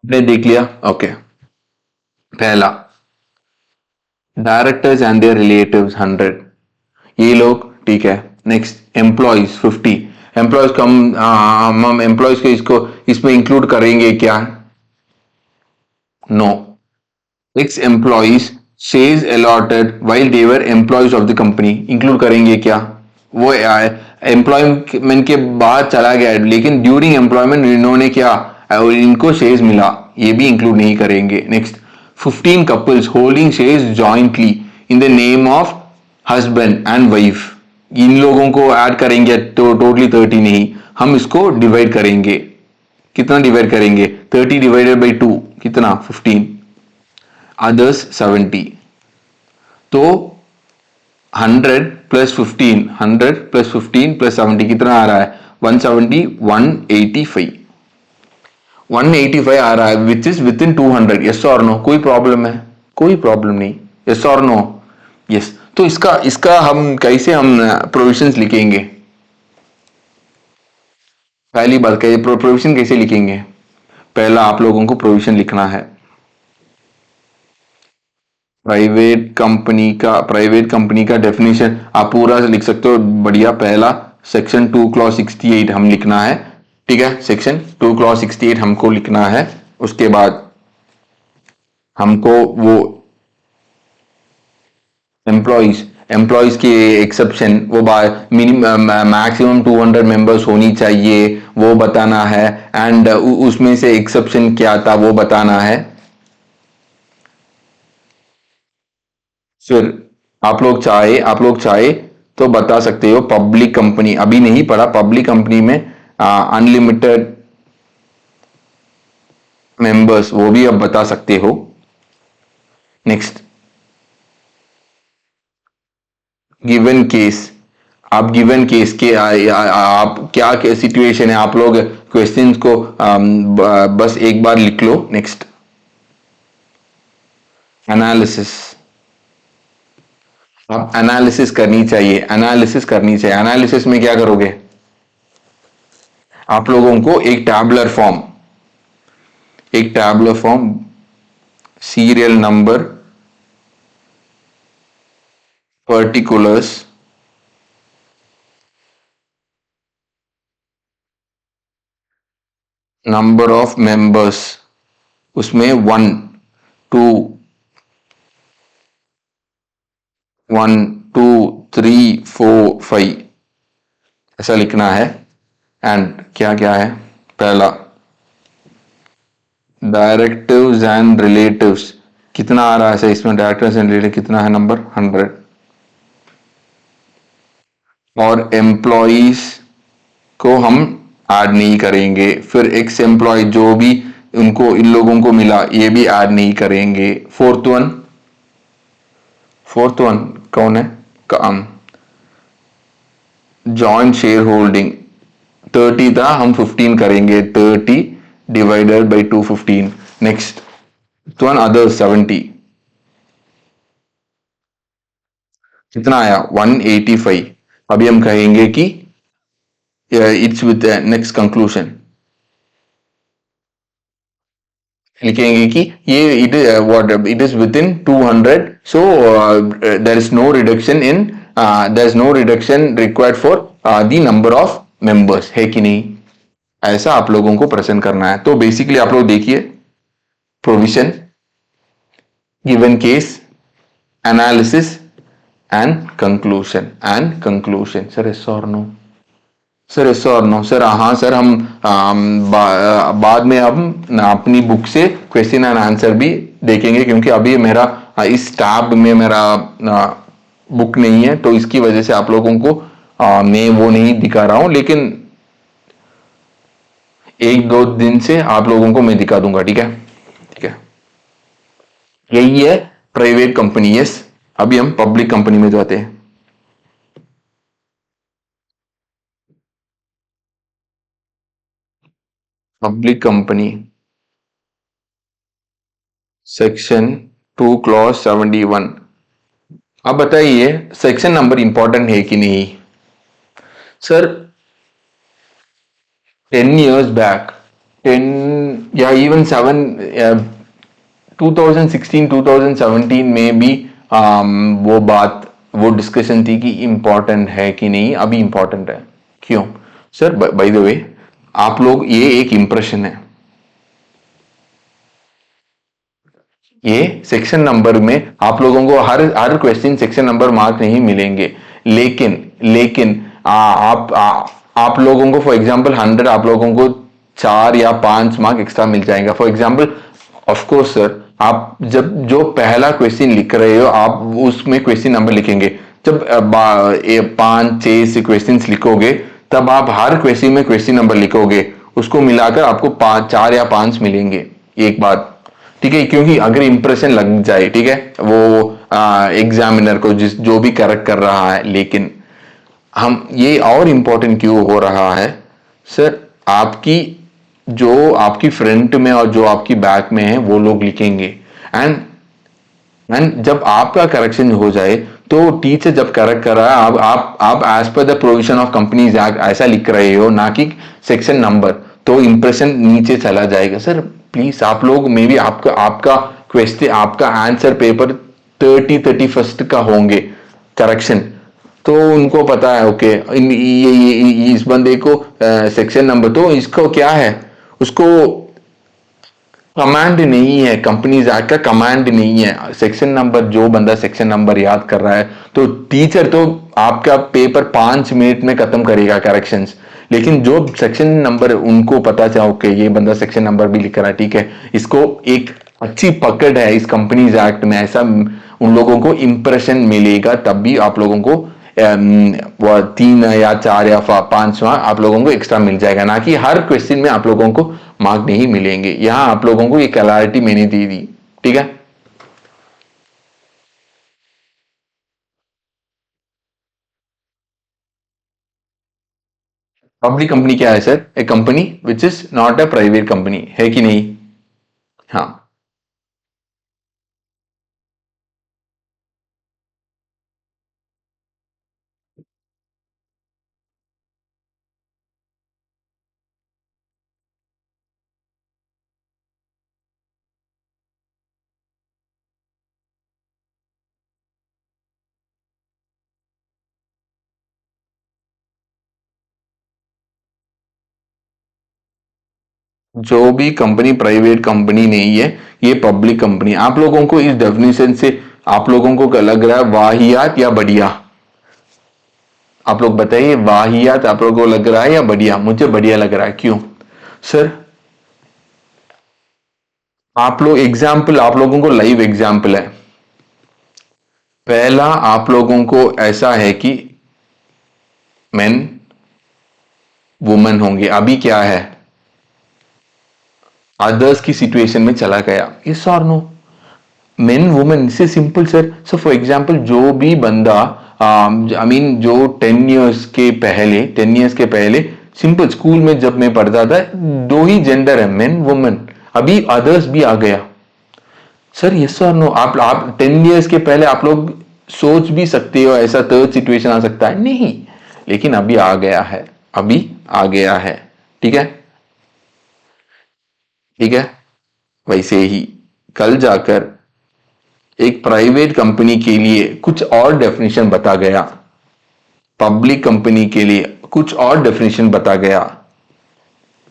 आपने देख लिया? ओके. पहला डायरेक्टर्स एंड देयर रिलेटिव्स 100, ये लोग ठीक है। नेक्स्ट एम्प्लॉयज 50, एम्प्लॉयज को हम एम्प्लॉयज को इसको इसमें इंक्लूड करेंगे क्या? No. Six employees shares allotted while they were employees of the company, include करेंगे क्या? वो एम्प्लॉयमेंट के बाद चला गया लेकिन ड्यूरिंग एम्प्लॉयमेंट इन्होंने क्या इनको शेयर्स मिला, ये भी इंक्लूड नहीं करेंगे। Next 15 couples holding shares jointly in the name of husband and wife, इन लोगों को ऐड करेंगे तो टोटली 30 नहीं, हम इसको डिवाइड करेंगे। कितना डिवाइड करेंगे? 30 डिवाइडेड बाई 2 कितना? 15, अदर्स 70। तो 100 प्लस 15, 100 प्लस 15 प्लस 70 कितना आ रहा है? 170, 185, 185 आ रहा है which is within 200। Yes और नो? कोई प्रॉब्लम है? कोई प्रॉब्लम नहीं। यस और नो? यस। तो इसका इसका हम कैसे हम प्रोविजंस लिखेंगे? पहली बात प्रोविजन कैसे लिखेंगे? पहला आप लोगों को प्रोविजन लिखना है प्राइवेट कंपनी का डेफिनेशन आप पूरा लिख सकते हो बढ़िया। पहला सेक्शन 2 क्लॉज 68 हम लिखना है, ठीक है। सेक्शन 2 क्लॉज 68 हमको लिखना है। उसके बाद हमको वो एम्प्लॉयज की एक्सेप्शन वो मिनिमम मैक्सिमम 200 मेंबर्स होनी चाहिए वो बताना है, एंड उसमें से एक्सेप्शन क्या था वो बताना है। फिर आप लोग चाहे तो बता सकते हो पब्लिक कंपनी, अभी नहीं पढ़ा, पब्लिक कंपनी में अनलिमिटेड मेंबर्स वो भी अब बता सकते हो। नेक्स्ट गिवन केस, आप गिवन केस के आप क्या सिचुएशन है आप लोग क्वेश्चंस को बस एक बार लिख लो। नेक्स्ट एनालिसिस, आप एनालिसिस करनी चाहिए, एनालिसिस करनी चाहिए। एनालिसिस में क्या करोगे? आप लोगों को एक tabular form serial number particulars number of members, उसमें 2 1 2 3 4 5 ऐसा लिखना है। एंड क्या क्या है? पहला डायरेक्टिव्स एंड रिलेटिव्स कितना आ रहा है? इसमें डायरेक्टिव्स एंड रिलेटिव कितना है? नंबर 100। और एम्प्लॉइज को हम ऐड नहीं करेंगे। फिर एक्स एम्प्लॉय जो भी उनको इन लोगों को मिला ये भी ऐड नहीं करेंगे। फोर्थ वन कौन है? काम जॉइंट शेयर होल्डिंग 30 था, हम 15 करेंगे, 30 divided by 2 15। Next one other 70 कितना आया? 185। अभी हम कहेंगे कि इट्स विद नेक्स्ट कंक्लूजन लिखेंगे कि ये it what it is within 200, so there is no reduction in there is no reduction required for the number of members, है कि नहीं? ऐसा आप लोगों को प्रेजेंट करना है। तो बेसिकली आप लोग देखिए provision, given case, analysis and conclusion. Sir yes और नो? सर यस और नो? सर हाँ सर, हम बाद में हम अपनी बुक से क्वेश्चन एंड आंसर भी देखेंगे, क्योंकि अभी मेरा इस टैब में मेरा बुक नहीं है, तो इसकी वजह से आप लोगों को मैं वो नहीं दिखा रहा हूं, लेकिन 1-2 दिन से आप लोगों को मैं दिखा दूंगा, ठीक है? ठीक है, यही है प्राइवेट कंपनी। यस, अभी हम पब्लिक कंपनी में जाते हैं। Public company section 2 clause 71। अब बताइए सेक्शन नंबर इंपॉर्टेंट है कि नहीं? सर 10 years back, 10 या इवन 7 2016 2017 में भी वो बात वो डिस्कशन थी कि इम्पोर्टेंट है कि नहीं, अभी इम्पोर्टेंट है। क्यों सर? बाय द वे आप लोग, ये एक इंप्रेशन है, ये सेक्शन नंबर में आप लोगों को हर हर क्वेश्चन सेक्शन नंबर मार्क नहीं मिलेंगे, लेकिन आप लोगों को फॉर एग्जांपल 100 आप लोगों को 4 या 5 मार्क एक्स्ट्रा मिल जाएगा। For example of course sir, आप जब जो पहला क्वेश्चन लिख रहे हो आप उसमें क्वेश्चन नंबर लिखेंगे, जब 5 6 से क्वेश्चन लिखोगे तब आप हर क्वेश्चन में क्वेश्चन नंबर लिखोगे, उसको मिलाकर आपको 4 या 5 मिलेंगे एक बात, ठीक है? क्योंकि अगर इंप्रेशन लग जाए, ठीक है, वो एग्जामिनर को जो भी करेक्ट कर रहा है। लेकिन हम ये और इंपॉर्टेंट क्यों हो रहा है सर, आपकी जो आपकी फ्रंट में और जो आपकी बैक में है वो लोग लिखेंगे, एंड जब आपका करेक्शन हो जाए तो टीचर जब करेक्ट कर रहा है आप as per the provision of companies act ऐसा लिख रहे हो, ना कि सेक्शन नंबर, तो इंप्रेशन नीचे चला जाएगा। सर प्लीज आप लोग, मे बी आपका आपका क्वेश्चन, आपका आंसर पेपर 31 का होंगे करेक्शन, तो उनको पता है ओके ये इस बंदे को सेक्शन नंबर, तो इसको क्या है, उसको कमांड नहीं है, कंपनीज एक्ट का कमांड नहीं है सेक्शन नंबर, जो बंदा सेक्शन नंबर याद कर रहा है तो टीचर तो आपका पेपर 5 मिनट में खत्म करेगा करेक्शंस, लेकिन जो सेक्शन नंबर उनको पता चला ओके ये बंदा सेक्शन नंबर भी लिख रहा है, ठीक है, इसको एक अच्छी पकड़ है इस कंपनीज एक्ट में, ऐसा उन लोगों को इंप्रेशन मिलेगा, तब भी आप लोगों को 3 या 4 या 5 मार्क आप लोगों को एक्स्ट्रा मिल जाएगा, ना कि हर क्वेश्चन में आप लोगों को मार्क नहीं मिलेंगे। यहां आप लोगों को ये क्लैरिटी मैंने दे दी, ठीक है? पब्लिक कंपनी क्या है sir? A company which is not a private company, है कि नहीं? हाँ, जो भी कंपनी प्राइवेट कंपनी नहीं है, ये पब्लिक कंपनी। आप लोगों को इस डेफिनेशन से आप लोगों को क्या लग रहा है, वाहियात या बढ़िया? आप लोग बताइए, वाहियात आप लोगों को लग रहा है या बढ़िया? मुझे बढ़िया लग रहा है। क्यों सर? आप लोग एग्जाम्पल, आप लोगों को लाइव एग्जाम्पल है। पहला आप लोगों को ऐसा है कि मेन वुमेन होंगे, अभी क्या है, अदर्स की सिचुएशन में चला गया, यस और नो? मेन वुमेन से simple sir. So for example जो भी बंदा आई मीन जो 10 इयर्स के पहले सिंपल स्कूल में जब मैं पढ़ता था, 2 ही जेंडर है, मेन वुमेन, अभी अदर्स भी आ गया सर, यस और नो? आप 10 इयर्स के पहले आप लोग सोच भी सकते हो ऐसा थर्ड सिचुएशन आ सकता है? नहीं, लेकिन अभी आ गया है, अभी आ गया है, ठीक है, ठीक है। वैसे ही कल जाकर एक प्राइवेट कंपनी के लिए कुछ और डेफिनेशन बता गया, पब्लिक कंपनी के लिए कुछ और डेफिनेशन बता गया,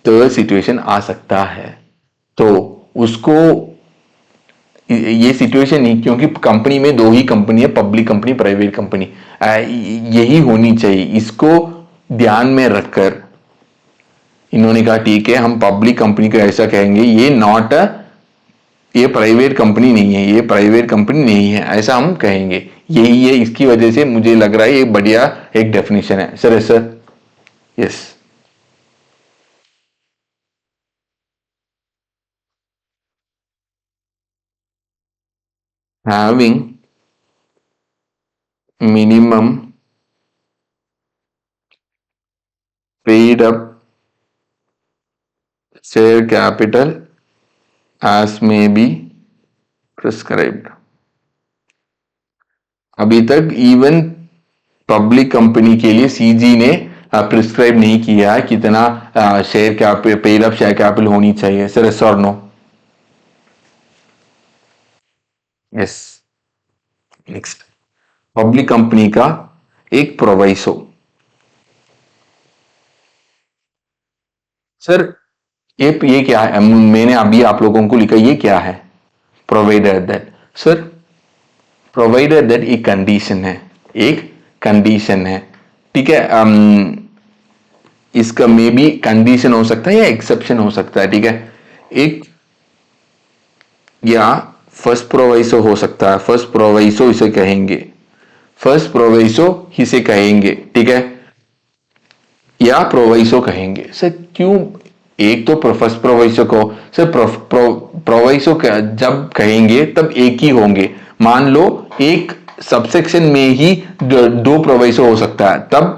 तो सिचुएशन आ सकता है। तो उसको ये सिचुएशन नहीं, क्योंकि कंपनी में 2 ही कंपनी है, पब्लिक कंपनी प्राइवेट कंपनी, यही होनी चाहिए। इसको ध्यान में रखकर इन्होंने कहा ठीक है, हम पब्लिक कंपनी को ऐसा कहेंगे, ये नॉट अ, ये प्राइवेट कंपनी नहीं है, ये प्राइवेट कंपनी नहीं है, ऐसा हम कहेंगे। यही है, इसकी वजह से मुझे लग रहा है ये बढ़िया एक डेफिनेशन है sir. Sir yes, having minimum paid up share capital as may be prescribed। अभी तक इवन पब्लिक कंपनी के लिए सीजी ने प्रिस्क्राइब नहीं किया है कितना share capital, paid up share capital होनी चाहिए सर, यस और no? Yes, next, public company का एक प्रोवाइसो। सर ये क्या है? मैंने अभी आप लोगों को लिखा, ये क्या है? Provided that. Sir provided that एक कंडीशन है, एक कंडीशन है, ठीक है। इसका मे बी कंडीशन हो सकता है या एक्सेप्शन हो सकता है, ठीक है। एक या फर्स्ट प्रोवाइसो हो सकता है, फर्स्ट प्रोवाइसो इसे कहेंगे, फर्स्ट प्रोवाइसो इसे कहेंगे, ठीक है, या प्रोवाइसो कहेंगे। सर क्यों? एक तो फर्स्ट प्रोवाइसो को सर प्रोवाइसो जब कहेंगे तब एक ही होंगे। मान लो एक सबसेक्शन में ही दो प्रोवाइसो हो सकता है, तब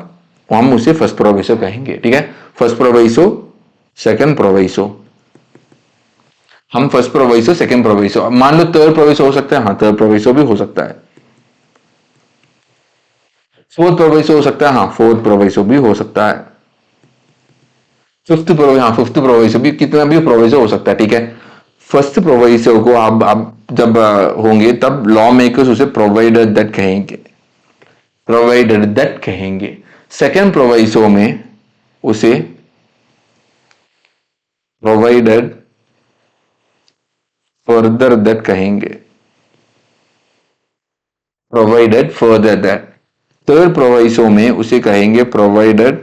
हम उसे फर्स्ट प्रोवाइसो कहेंगे, ठीक है। फर्स्ट प्रोवाइसो, सेकंड प्रोवाइसो, हम फर्स्ट प्रोवाइसो सेकंड प्रोवाइसो, मान लो थर्ड प्रोवाइसो हो सकता है, हाँ थर्ड प्रोवाइसो भी हो सकता है, फोर्थ प्रोवाइसो हो सकता है, हाँ फोर्थ प्रोवाइसो भी हो सकता है, फिफ्थ प्रोवाइसो, हाँ फिफ्थ प्रोवाइसो भी, कितना भी प्रोवाइसो हो सकता है, ठीक है। फर्स्ट प्रोवाइसो को आप जब होंगे तब लॉ मेकर्स उसे प्रोवाइडेड दैट कहेंगे, प्रोवाइडेड दैट कहेंगे। सेकंड प्रोवाइसो में उसे प्रोवाइडेड फर्दर दैट कहेंगे, प्रोवाइडेड फर्दर दैट। थर्ड प्रोवाइसो में उसे कहेंगे provided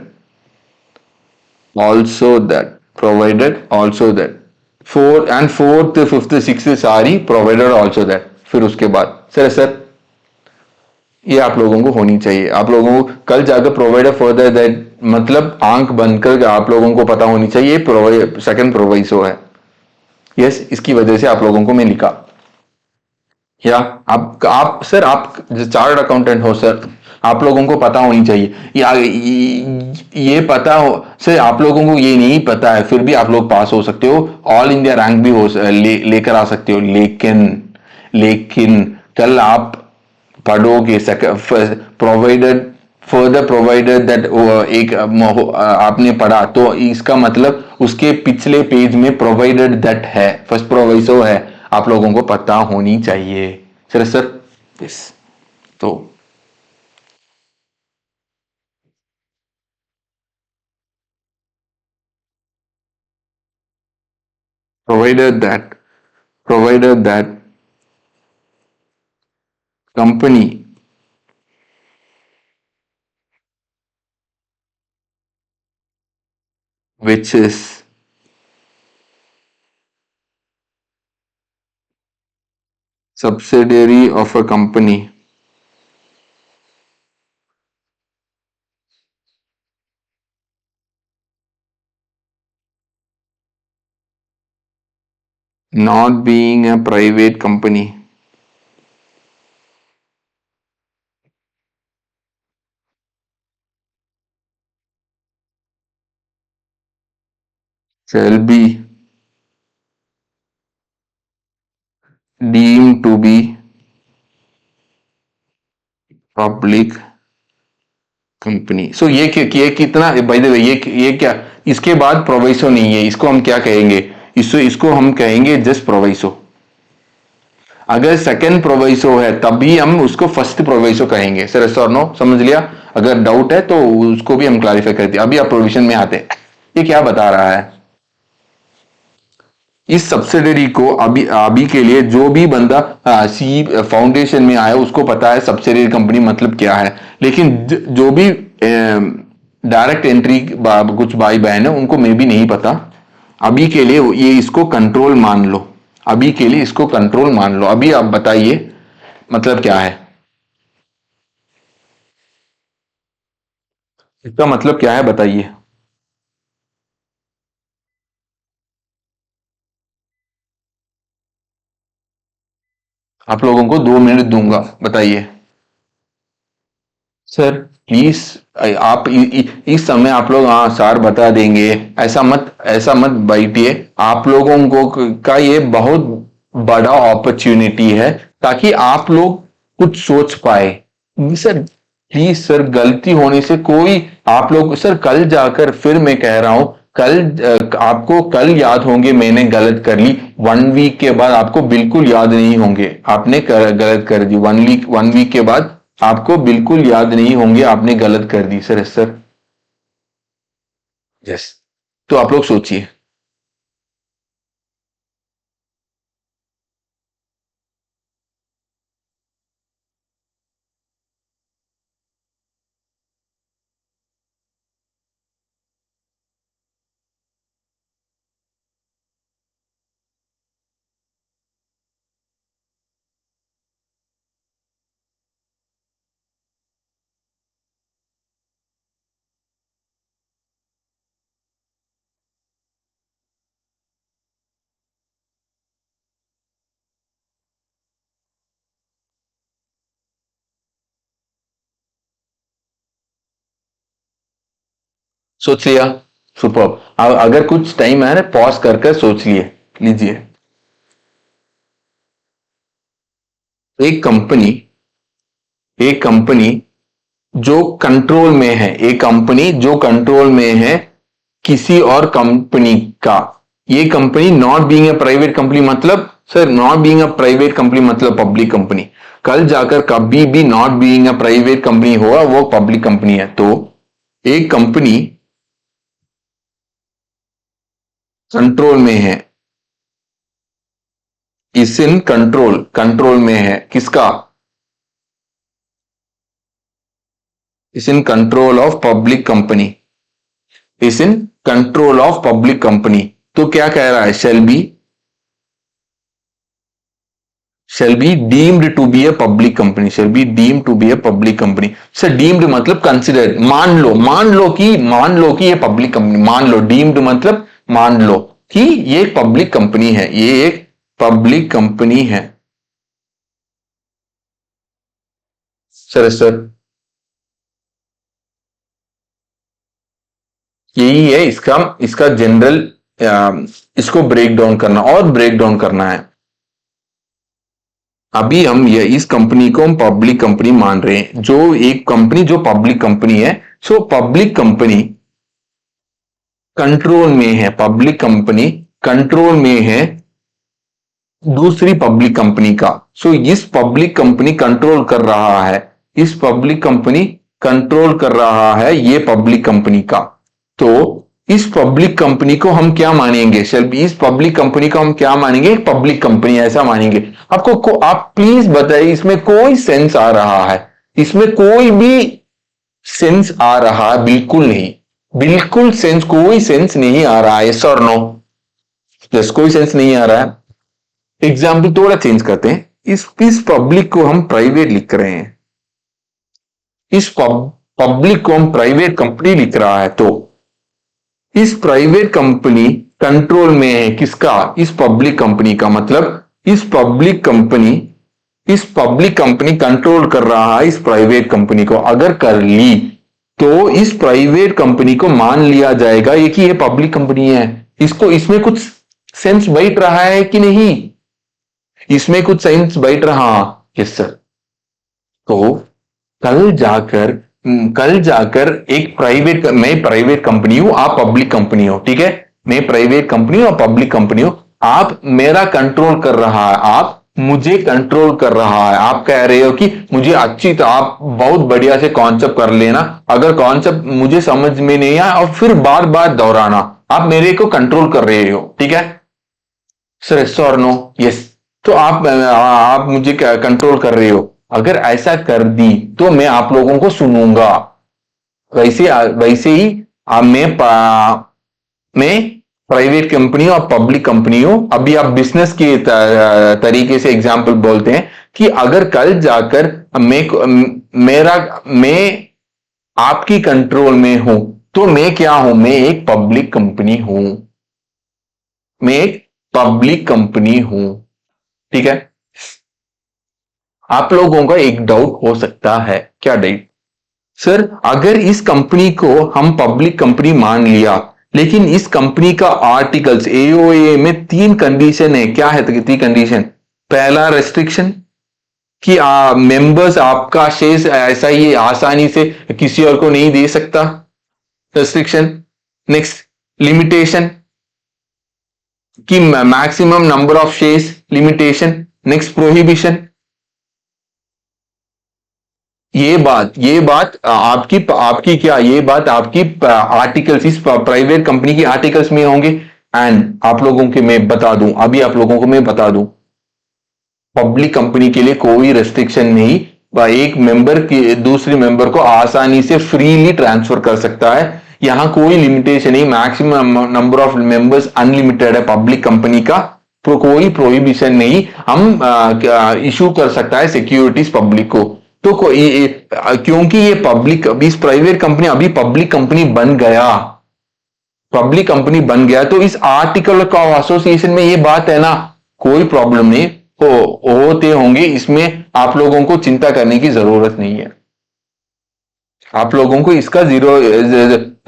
also that, provided also that. Fourth fifth six सारी प्रोवाइडेड ऑल्सो दैट। फिर उसके बाद सर ये आप लोगों को होनी चाहिए, आप लोगों को कल जाकर प्रोवाइडर फर्दर दैट मतलब आंख बंद कर आप लोगों को पता होनी चाहिए प्रोवाइड सेकंड प्रोवाइसो है। यस, इसकी वजह से आप लोगों को मैं लिखा। या आप सर आप चार्टर्ड अकाउंटेंट हो सर, आप लोगों को पता होनी चाहिए, या ये पता हो सर, आप लोगों को ये नहीं पता है फिर भी आप लोग पास हो सकते हो, ऑल इंडिया रैंक भी हो लेकर आ सकते हो, लेकिन लेकिन कल आप पढ़ोगे प्रोवाइडेड फर्दर प्रोवाइडेड दैट एक आपने पढ़ा तो इसका मतलब उसके पिछले पेज में प्रोवाइडेड दैट है, फर्स्ट प्रोवाइसो है, आप लोगों को पता होनी चाहिए। सर यस, तो provided that provided that company which is subsidiary of a company not being a private company shall be deemed to be public company. So ये कितना बाय द वे, ये क्या, इसके बाद प्रोवाइसो नहीं है, इसको हम क्या कहेंगे, इसको हम कहेंगे जस्ट प्रोवाइसो। अगर सेकंड प्रोवाइसो है तभी हम उसको फर्स्ट प्रोवाइसो कहेंगे। सर यस और नो, समझ लिया? अगर डाउट है तो उसको भी हम क्लैरिफाई करते हैं। अभी आप प्रोविजन में आते हैं, ये क्या बता रहा है, इस सब्सिडरी को अभी अभी के लिए जो भी बंदा सी फाउंडेशन में आया उसको पता है सब्सिडरी कंपनी मतलब क्या है, लेकिन जो भी डायरेक्ट एंट्री कुछ भाई बहन है उनको मे भी नहीं पता। अभी के लिए ये इसको कंट्रोल मान लो, अभी के लिए इसको कंट्रोल मान लो। अभी आप बताइए मतलब क्या है, इसका मतलब क्या है बताइए। आप लोगों को 2 मिनट दूंगा, बताइए। सर प्लीज, आप इस समय आप लोग हाँ सर बता देंगे, ऐसा मत बैठिए। आप लोगों को का ये बहुत बड़ा अपॉर्चुनिटी है ताकि आप लोग कुछ सोच पाए। सर प्लीज सर, गलती होने से कोई, आप लोग सर कल जाकर फिर मैं कह रहा हूं आपको कल याद होंगे मैंने गलत कर ली, 1 वीक के बाद आपको बिल्कुल याद नहीं होंगे आपने गलत कर दी, 1 वीक के बाद आपको बिल्कुल याद नहीं होंगे आपने गलत कर दी। सर सर यस, तो आप लोग सोचिए। सोच लिया? सुपर। अगर कुछ टाइम है ना, पॉज कर सोच लीजिए। एक कंपनी जो कंट्रोल में है, एक कंपनी जो कंट्रोल में है किसी और कंपनी का, ये company not being a private company मतलब, sir not being a private company मतलब पब्लिक कंपनी। कल जाकर कभी भी not being a private company होगा वो पब्लिक कंपनी है। तो एक कंपनी कंट्रोल में है, इस इन कंट्रोल में है किसका? Is in control of public company, is in control of public company. तो क्या कह रहा है? shall be deemed to be a public company, shall be deemed to be a public company। Sir deemed मतलब consider, मान लो कि ये public company, मान लो डीम्ड मतलब मान लो कि ये एक पब्लिक कंपनी है, ये एक पब्लिक कंपनी है। सर यही है इसका इसका जनरल, इसको ब्रेक डाउन करना और ब्रेक डाउन करना है। अभी हम ये इस कंपनी को हम पब्लिक कंपनी मान रहे हैं, जो एक कंपनी जो पब्लिक कंपनी है। सो पब्लिक कंपनी कंट्रोल में है, पब्लिक कंपनी कंट्रोल में है दूसरी पब्लिक कंपनी का। सो इस पब्लिक कंपनी कंट्रोल कर रहा है, इस पब्लिक कंपनी कंट्रोल कर रहा है ये पब्लिक कंपनी का। तो इस पब्लिक कंपनी को हम क्या मानेंगे? इस पब्लिक कंपनी को हम क्या मानेंगे? एक पब्लिक कंपनी ऐसा मानेंगे। आप प्लीज बताइए इसमें कोई सेंस आ रहा है? इसमें कोई भी सेंस आ रहा है? बिल्कुल नहीं, बिल्कुल सेंस, कोई सेंस नहीं आ रहा है। यस और नो? यस, कोई सेंस नहीं आ रहा है। एग्जाम्पल थोड़ा चेंज करते हैं, इस पब्लिक को हम प्राइवेट लिख रहे हैं, इस पब्लिक को हम प्राइवेट कंपनी लिख रहा है। तो इस प्राइवेट कंपनी कंट्रोल में है किसका? इस पब्लिक कंपनी का। मतलब इस पब्लिक कंपनी कंट्रोल कर रहा है इस प्राइवेट कंपनी को। अगर कर ली तो इस प्राइवेट कंपनी को मान लिया जाएगा ये कि ये पब्लिक कंपनी है। इसमें कुछ सेंस बैठ रहा है कि नहीं? इसमें कुछ सेंस बैठ रहा? Yes sir. तो कल जाकर मैं प्राइवेट कंपनी हूं, आप पब्लिक कंपनी हो, ठीक है? मैं प्राइवेट कंपनी हूं, आप पब्लिक कंपनी हो। आप मेरा कंट्रोल कर रहा है, आप मुझे कंट्रोल कर रहा है। आप कह रहे हो कि मुझे अच्छी, तो आप बहुत बढ़िया से कॉन्सेप्ट कर लेना। अगर कॉन्सेप्ट मुझे समझ में नहीं आया और फिर बार बार दोहराना, आप मेरे को कंट्रोल कर रहे हो, ठीक है सर? यस और नो? यस। तो आप मुझे कंट्रोल कर रहे हो। अगर ऐसा कर दी तो मैं आप लोगों को सुनूंगा। वैसे ही मैं प्राइवेट कंपनी और पब्लिक कंपनी हूं। अभी आप बिजनेस के तरीके से एग्जांपल बोलते हैं कि अगर कल जाकर मैं आपकी कंट्रोल में हूं तो मैं क्या हूं? मैं एक पब्लिक कंपनी हूं, मैं एक पब्लिक कंपनी हूं, ठीक है? आप लोगों का एक डाउट हो सकता है, क्या डाउट? सर अगर इस कंपनी को हम पब्लिक कंपनी मान लिया, लेकिन इस कंपनी का आर्टिकल्स एओए में 3 कंडीशन है। क्या है 3 कंडीशन? पहला रेस्ट्रिक्शन कि मेंबर्स आपका शेयर ऐसा ही आसानी से किसी और को नहीं दे सकता, रेस्ट्रिक्शन। नेक्स्ट, लिमिटेशन कि maximum number of shares, limitation. Next prohibition. ये बात आपकी आपकी क्या, ये बात आपकी आर्टिकल्स, इस प्राइवेट कंपनी की आर्टिकल्स में होंगे। एंड आप लोगों के मैं बता दूं, अभी आप लोगों को मैं बता दूं, पब्लिक कंपनी के लिए कोई रेस्ट्रिक्शन नहीं। एक मेंबर की दूसरे मेंबर को आसानी से फ्रीली ट्रांसफर कर सकता है। यहां कोई लिमिटेशन नहीं, maximum number of members unlimited है पब्लिक कंपनी का। तो कोई प्रोहिबिशन नहीं, हम इशू कर सकता है सिक्योरिटीज पब्लिक को। तो क्योंकि ये पब्लिक, अभी इस प्राइवेट कंपनी अभी पब्लिक कंपनी बन गया, पब्लिक कंपनी बन गया, तो इस आर्टिकल का एसोसिएशन में ये बात है ना, कोई प्रॉब्लम नहीं होते होंगे, इसमें आप लोगों को चिंता करने की जरूरत नहीं है। आप लोगों को इसका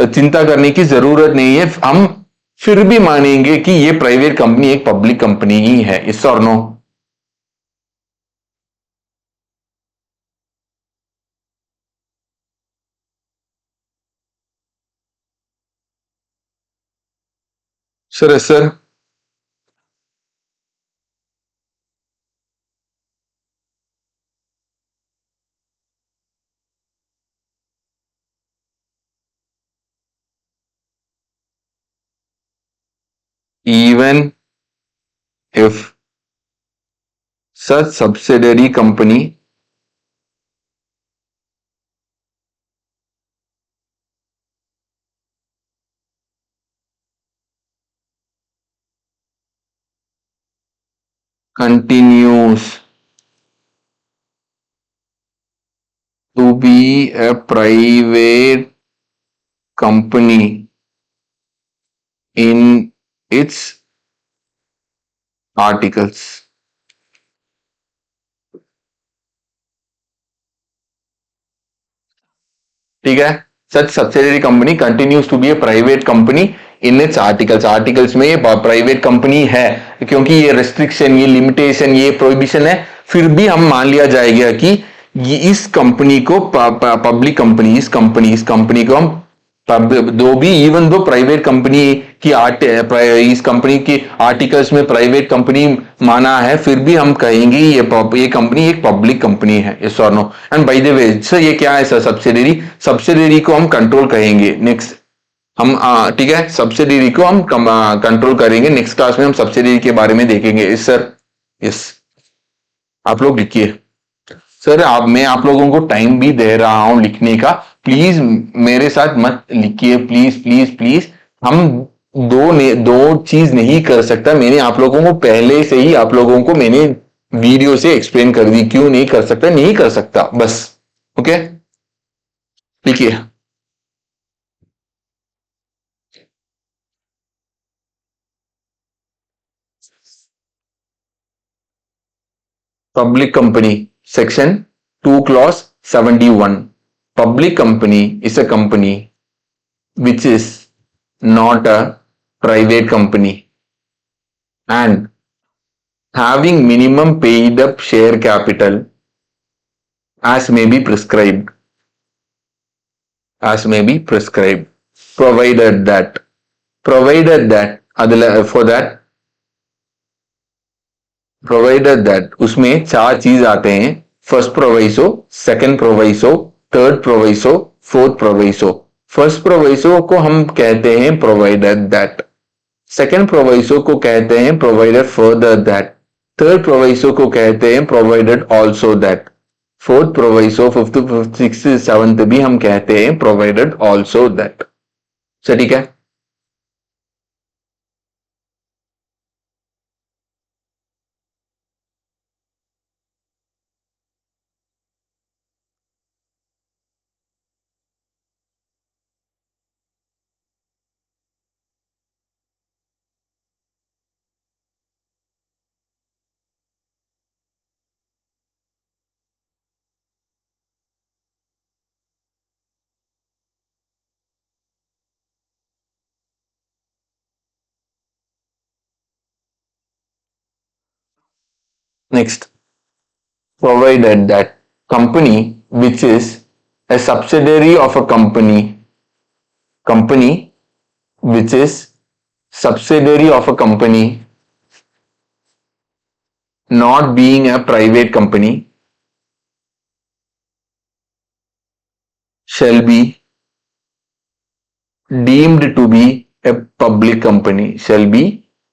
चिंता करने की जरूरत नहीं है। हम फिर भी मानेंगे कि ये प्राइवेट कंपनी एक पब्लिक कंपनी ही है। इस और no? Sir sir, even if such subsidiary company continues to be a private company in its articles. ठीक है? Such subsidiary company continues to be a private company in its articles. Articles में ये private company है, क्योंकि ये restriction, ये limitation, ये prohibition है, फिर भी हम मान लिया जाएगा कि ये इस कंपनी को पब्लिक कंपनी, इस कंपनी को हम दो भी, इवन दो प्राइवेट कंपनी की इस कंपनी की आर्टिकल्स में प्राइवेट कंपनी माना है, फिर भी हम कहेंगे ये कंपनी एक पब्लिक कंपनी है। यस और no? And by the way sir, ये क्या है सर? सब्सिडरी। सब्सिडरी को हम कंट्रोल कहेंगे नेक्स्ट। हम ठीक है, सब्सिडरी को हम कंट्रोल करेंगे। नेक्स्ट क्लास में हम सब्सिडरी के बारे में देखेंगे। Yes sir, yes. आप लोग लिखिए। सर मैं आप लोगों को टाइम भी दे रहा हूं लिखने का, प्लीज मेरे साथ मत लिखिए, प्लीज प्लीज प्लीज। हम दो चीज नहीं कर सकता। मैंने आप लोगों को पहले से ही, आप लोगों को मैंने वीडियो से एक्सप्लेन कर दी क्यों नहीं कर सकता, नहीं कर सकता बस। ओके, लिखिए। Public company, section 2 clause 71. Public company is a company which is not a private company and having minimum paid up share capital as may be prescribed, provided that, for that, provider that, उसमें चार चीज आते हैं। First proviso, second proviso, third proviso, fourth proviso. First proviso को हम कहते हैं provider that, second प्रोवाइसो को कहते हैं provider further that, third proviso को कहते हैं provided also that, fourth proviso, fifth six seventh भी हम कहते हैं प्रोवाइडेड ऑल्सो दैट। ठीक है? Next, provided that company which is a subsidiary of a company which is subsidiary of a company, not being a private company, shall be deemed to be a public company, shall be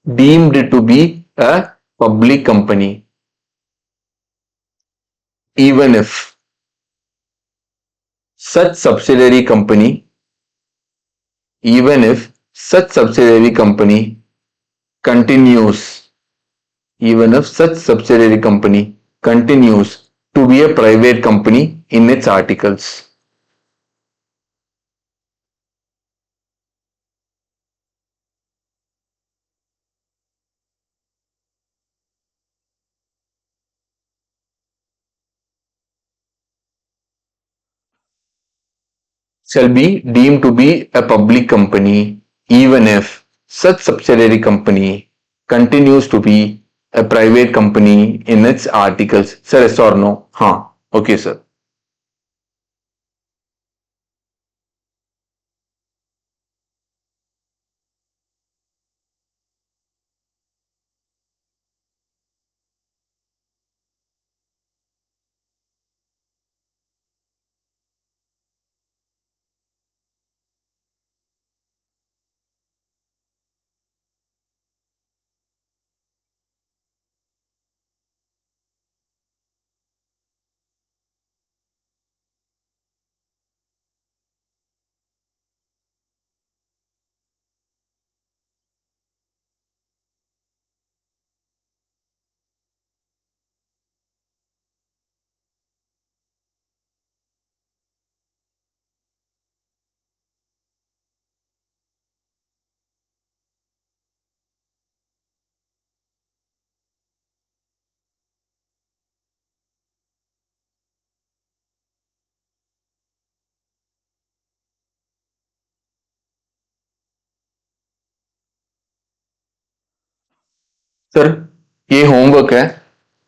deemed to be a public company, even if such subsidiary company, even if such subsidiary company continues, even if such subsidiary company continues to be a private company in its articles. Shall be deemed to be a public company even if such subsidiary company continues to be a private company in its articles. Sir, yes or no? हाँ. Okay, sir. Sir, ये homework है.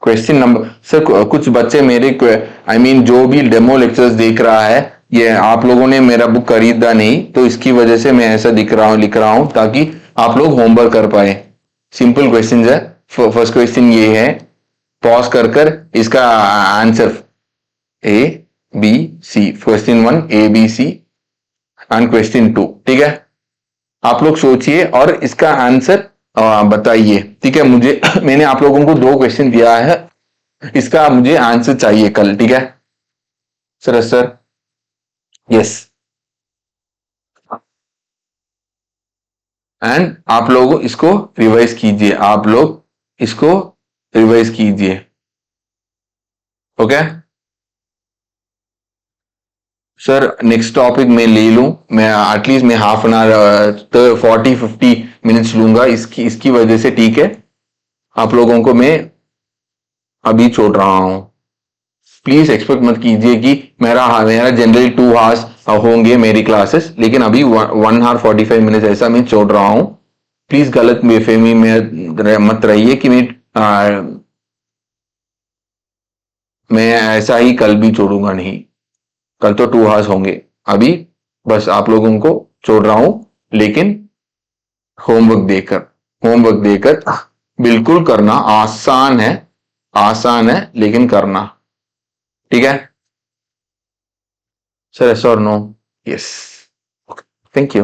Question number sir, कुछ बच्चे मेरे I mean जो भी demo lectures देख रहा है, ये आप लोगों ने मेरा बुक खरीदा नहीं तो इसकी वजह से मैं ऐसा लिख रहा हूं ताकि आप लोग होमवर्क कर पाए. सिंपल क्वेश्चन है. फर्स्ट क्वेश्चन ये है, पॉज कर इसका answer A B C, question 1 A B C and question 2. ठीक है, आप लोग सोचिए और इसका आंसर बताइए. ठीक है, मुझे मैंने आप लोगों को 2 क्वेश्चन दिया है, इसका मुझे आंसर चाहिए कल. ठीक है सर? Sir yes. एंड आप लोग इसको रिवाइज कीजिए, आप लोग इसको रिवाइज कीजिए. ओके सर, नेक्स्ट टॉपिक मैं ले लूं, मैं एटलीस्ट मैं हाफ एन आवर 40-50 मिनट्स लूंगा इसकी वजह से. ठीक है, आप लोगों को मैं अभी छोड़ रहा हूं. प्लीज एक्सपेक्ट मत कीजिए कि मेरा जनरली 2 आवर्स होंगे मेरी क्लासेस, लेकिन अभी 1 आवर 45 मिनट्स ऐसा मैं छोड़ रहा हूं. प्लीज गलत बेफहमी में मत रहिए कि मैं ऐसा ही कल भी छोड़ूंगा नहीं. कल तो 2 आवर्स होंगे. अभी बस आप लोगों को छोड़ रहा हूं, लेकिन होमवर्क देकर बिल्कुल करना. आसान है लेकिन करना. ठीक है सर? यस और नो? यस. Thank you.